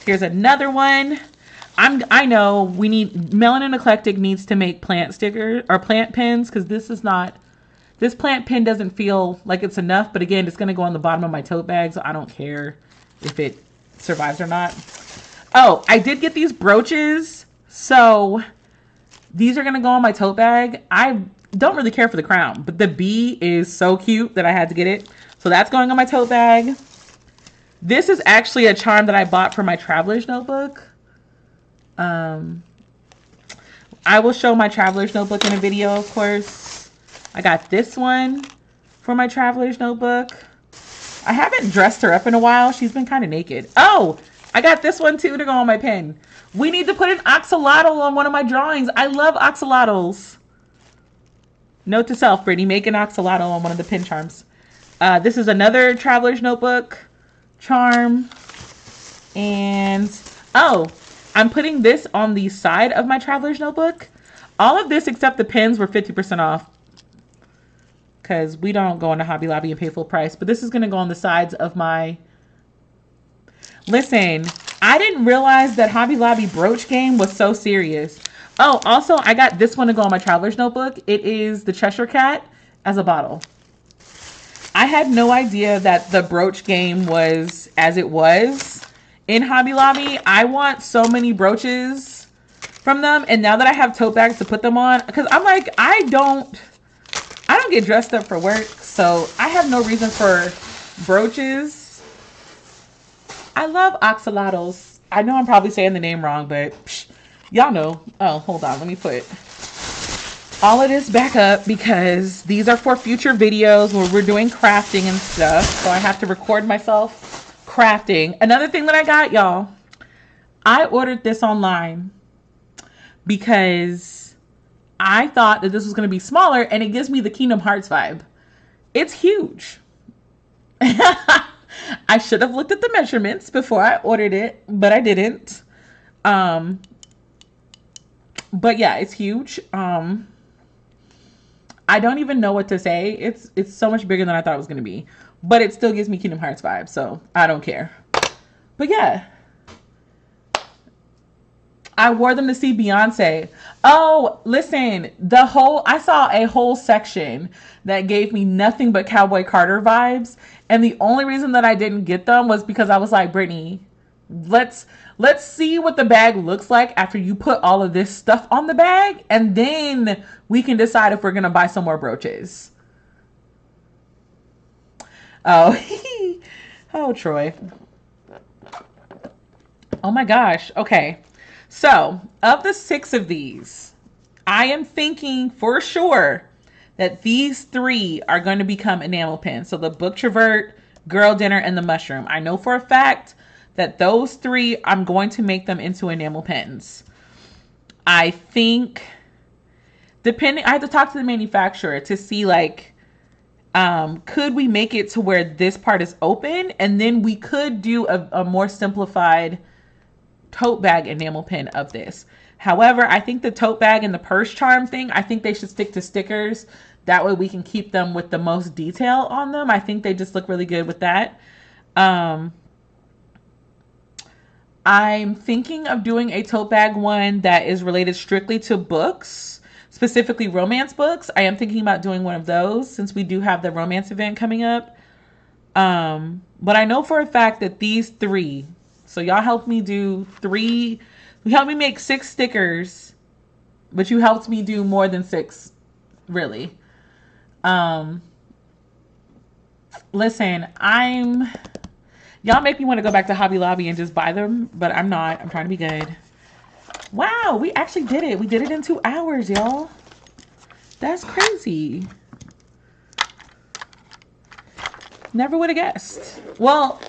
Here's another one. I know we need, Melanin Eclectic needs to make plant stickers or plant pins, because this plant pin doesn't feel like it's enough, but again, it's going to go on the bottom of my tote bag, so I don't care if it survives or not. Oh, I did get these brooches, so these are going to go on my tote bag. I don't really care for the crown, but the bee is so cute that I had to get it. So that's going on my tote bag. This is actually a charm that I bought for my traveler's notebook. I will show my traveler's notebook in a video, of course. I got this one for my traveler's notebook. I haven't dressed her up in a while. She's been kind of naked. Oh, I got this one too to go on my pen. We need to put an axolotl on one of my drawings. I love axolotls. Note to self, Brittany, make an axolotl on one of the pin charms. This is another traveler's notebook charm. And, oh, I'm putting this on the side of my traveler's notebook. All of this except the pins were 50% off, because we don't go into Hobby Lobby and pay full price. But this is going to go on the sides of my... Listen, I didn't realize that Hobby Lobby brooch game was so serious. Oh, also, I got this one to go on my traveler's notebook. It is the Cheshire Cat as a bottle. I had no idea that the brooch game was as it was in Hobby Lobby. I want so many brooches from them, and now that I have tote bags to put them on, because I'm like, I don't get dressed up for work, so I have no reason for brooches. I love oxalatos. I know I'm probably saying the name wrong, but y'all know. Oh, hold on, let me put all of this back up because these are for future videos where we're doing crafting and stuff, so I have to record myself crafting. Another thing that I got, y'all, I ordered this online because I thought that this was going to be smaller, and it gives me the Kingdom Hearts vibe. It's huge. I should have looked at the measurements before I ordered it, but I didn't. But yeah, it's huge. I don't even know what to say. It's so much bigger than I thought it was going to be, but it still gives me Kingdom Hearts vibes, so I don't care. But yeah, I wore them to see Beyonce. Oh, listen, I saw a whole section that gave me nothing but Cowboy Carter vibes, and the only reason that I didn't get them was because I was like, Brittany, let's see what the bag looks like after you put all of this stuff on the bag, and then we can decide if we're gonna buy some more brooches. Oh, oh, Troy. Oh my gosh. Okay. So, of the 6 of these, I am thinking for sure that these 3 are going to become enamel pins. So the Book Travert, Girl Dinner, and the Mushroom. I know for a fact that those 3, I'm going to make them into enamel pins. I think, I have to talk to the manufacturer to see, like, could we make it to where this part is open, and then we could do a more simplified tote bag enamel pin of this. However, I think the tote bag and the purse charm thing, I think they should stick to stickers. That way we can keep them with the most detail on them. I think they just look really good with that. I'm thinking of doing a tote bag one that is related strictly to books, specifically romance books. I am thinking about doing one of those since we do have the romance event coming up. But I know for a fact that these 3, so y'all helped me do 3, you helped me make 6 stickers, but you helped me do more than 6, really. Listen, y'all make me want to go back to Hobby Lobby and just buy them, but I'm not. I'm trying to be good. Wow, we actually did it. We did it in 2 hours, y'all. That's crazy. Never would have guessed. Well,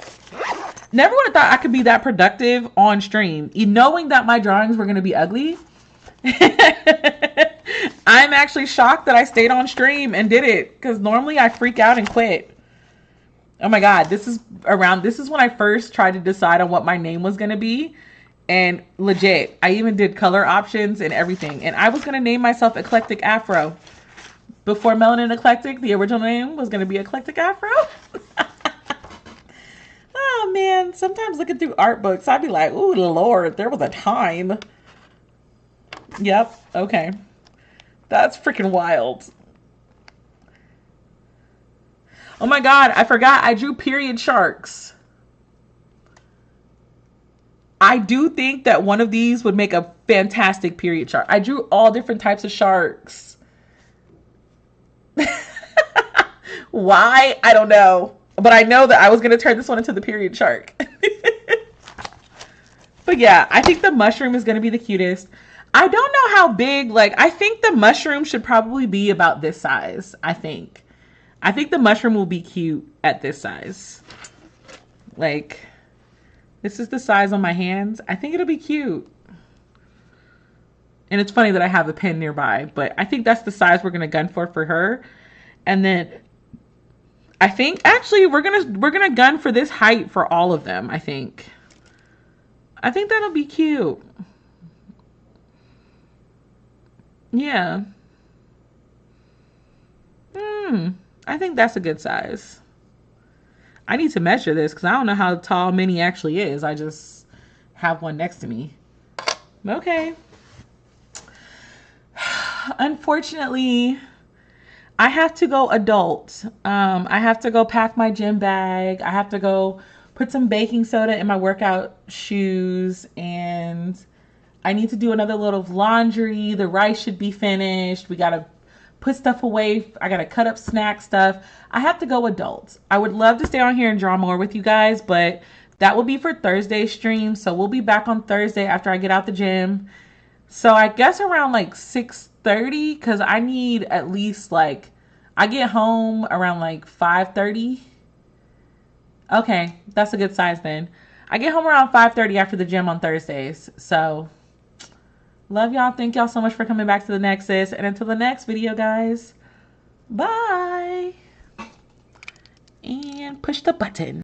never would have thought I could be that productive on stream. Knowing that my drawings were going to be ugly. I'm actually shocked that I stayed on stream and did it, because normally I freak out and quit. Oh my God, this is when I first tried to decide on what my name was going to be. And legit, I even did color options and everything. And I was going to name myself Eclectic Afro. Before Melanin Eclectic, the original name was going to be Eclectic Afro. Oh man, sometimes looking through art books, I'd be like, ooh, Lord, there was a time. Yep, okay. That's freaking wild. Oh my God, I forgot I drew period sharks. I do think that one of these would make a fantastic period shark. I drew all different types of sharks. Why? I don't know. But I know that I was going to turn this one into the period shark. But yeah, I think the mushroom is going to be the cutest. I don't know how big, like, I think the mushroom should probably be about this size, I think. I think the mushroom will be cute at this size. Like, this is the size on my hands. I think it'll be cute. And it's funny that I have a pen nearby, but I think that's the size we're going to gun for her. And then I think actually we're going to gun for this height for all of them, I think. I think that'll be cute. Yeah. I think that's a good size. I need to measure this because I don't know how tall Minnie actually is. I just have one next to me. Okay. Unfortunately, I have to go adult. I have to go pack my gym bag. I have to go put put some baking soda in my workout shoes, and I need to do another load of laundry. The rice should be finished. We gotta put stuff away. I gotta cut up snack stuff. I have to go adult. I would love to stay on here and draw more with you guys, but that will be for Thursday's stream. So we'll be back on Thursday after I get out the gym. So I guess around like 6:30, because I need at least like, I get home around like 5:30. Okay, that's a good size then. I get home around 5:30 after the gym on Thursdays. So love y'all. Thank y'all so much for coming back to the Nexus. And until the next video, guys, bye. And push the button.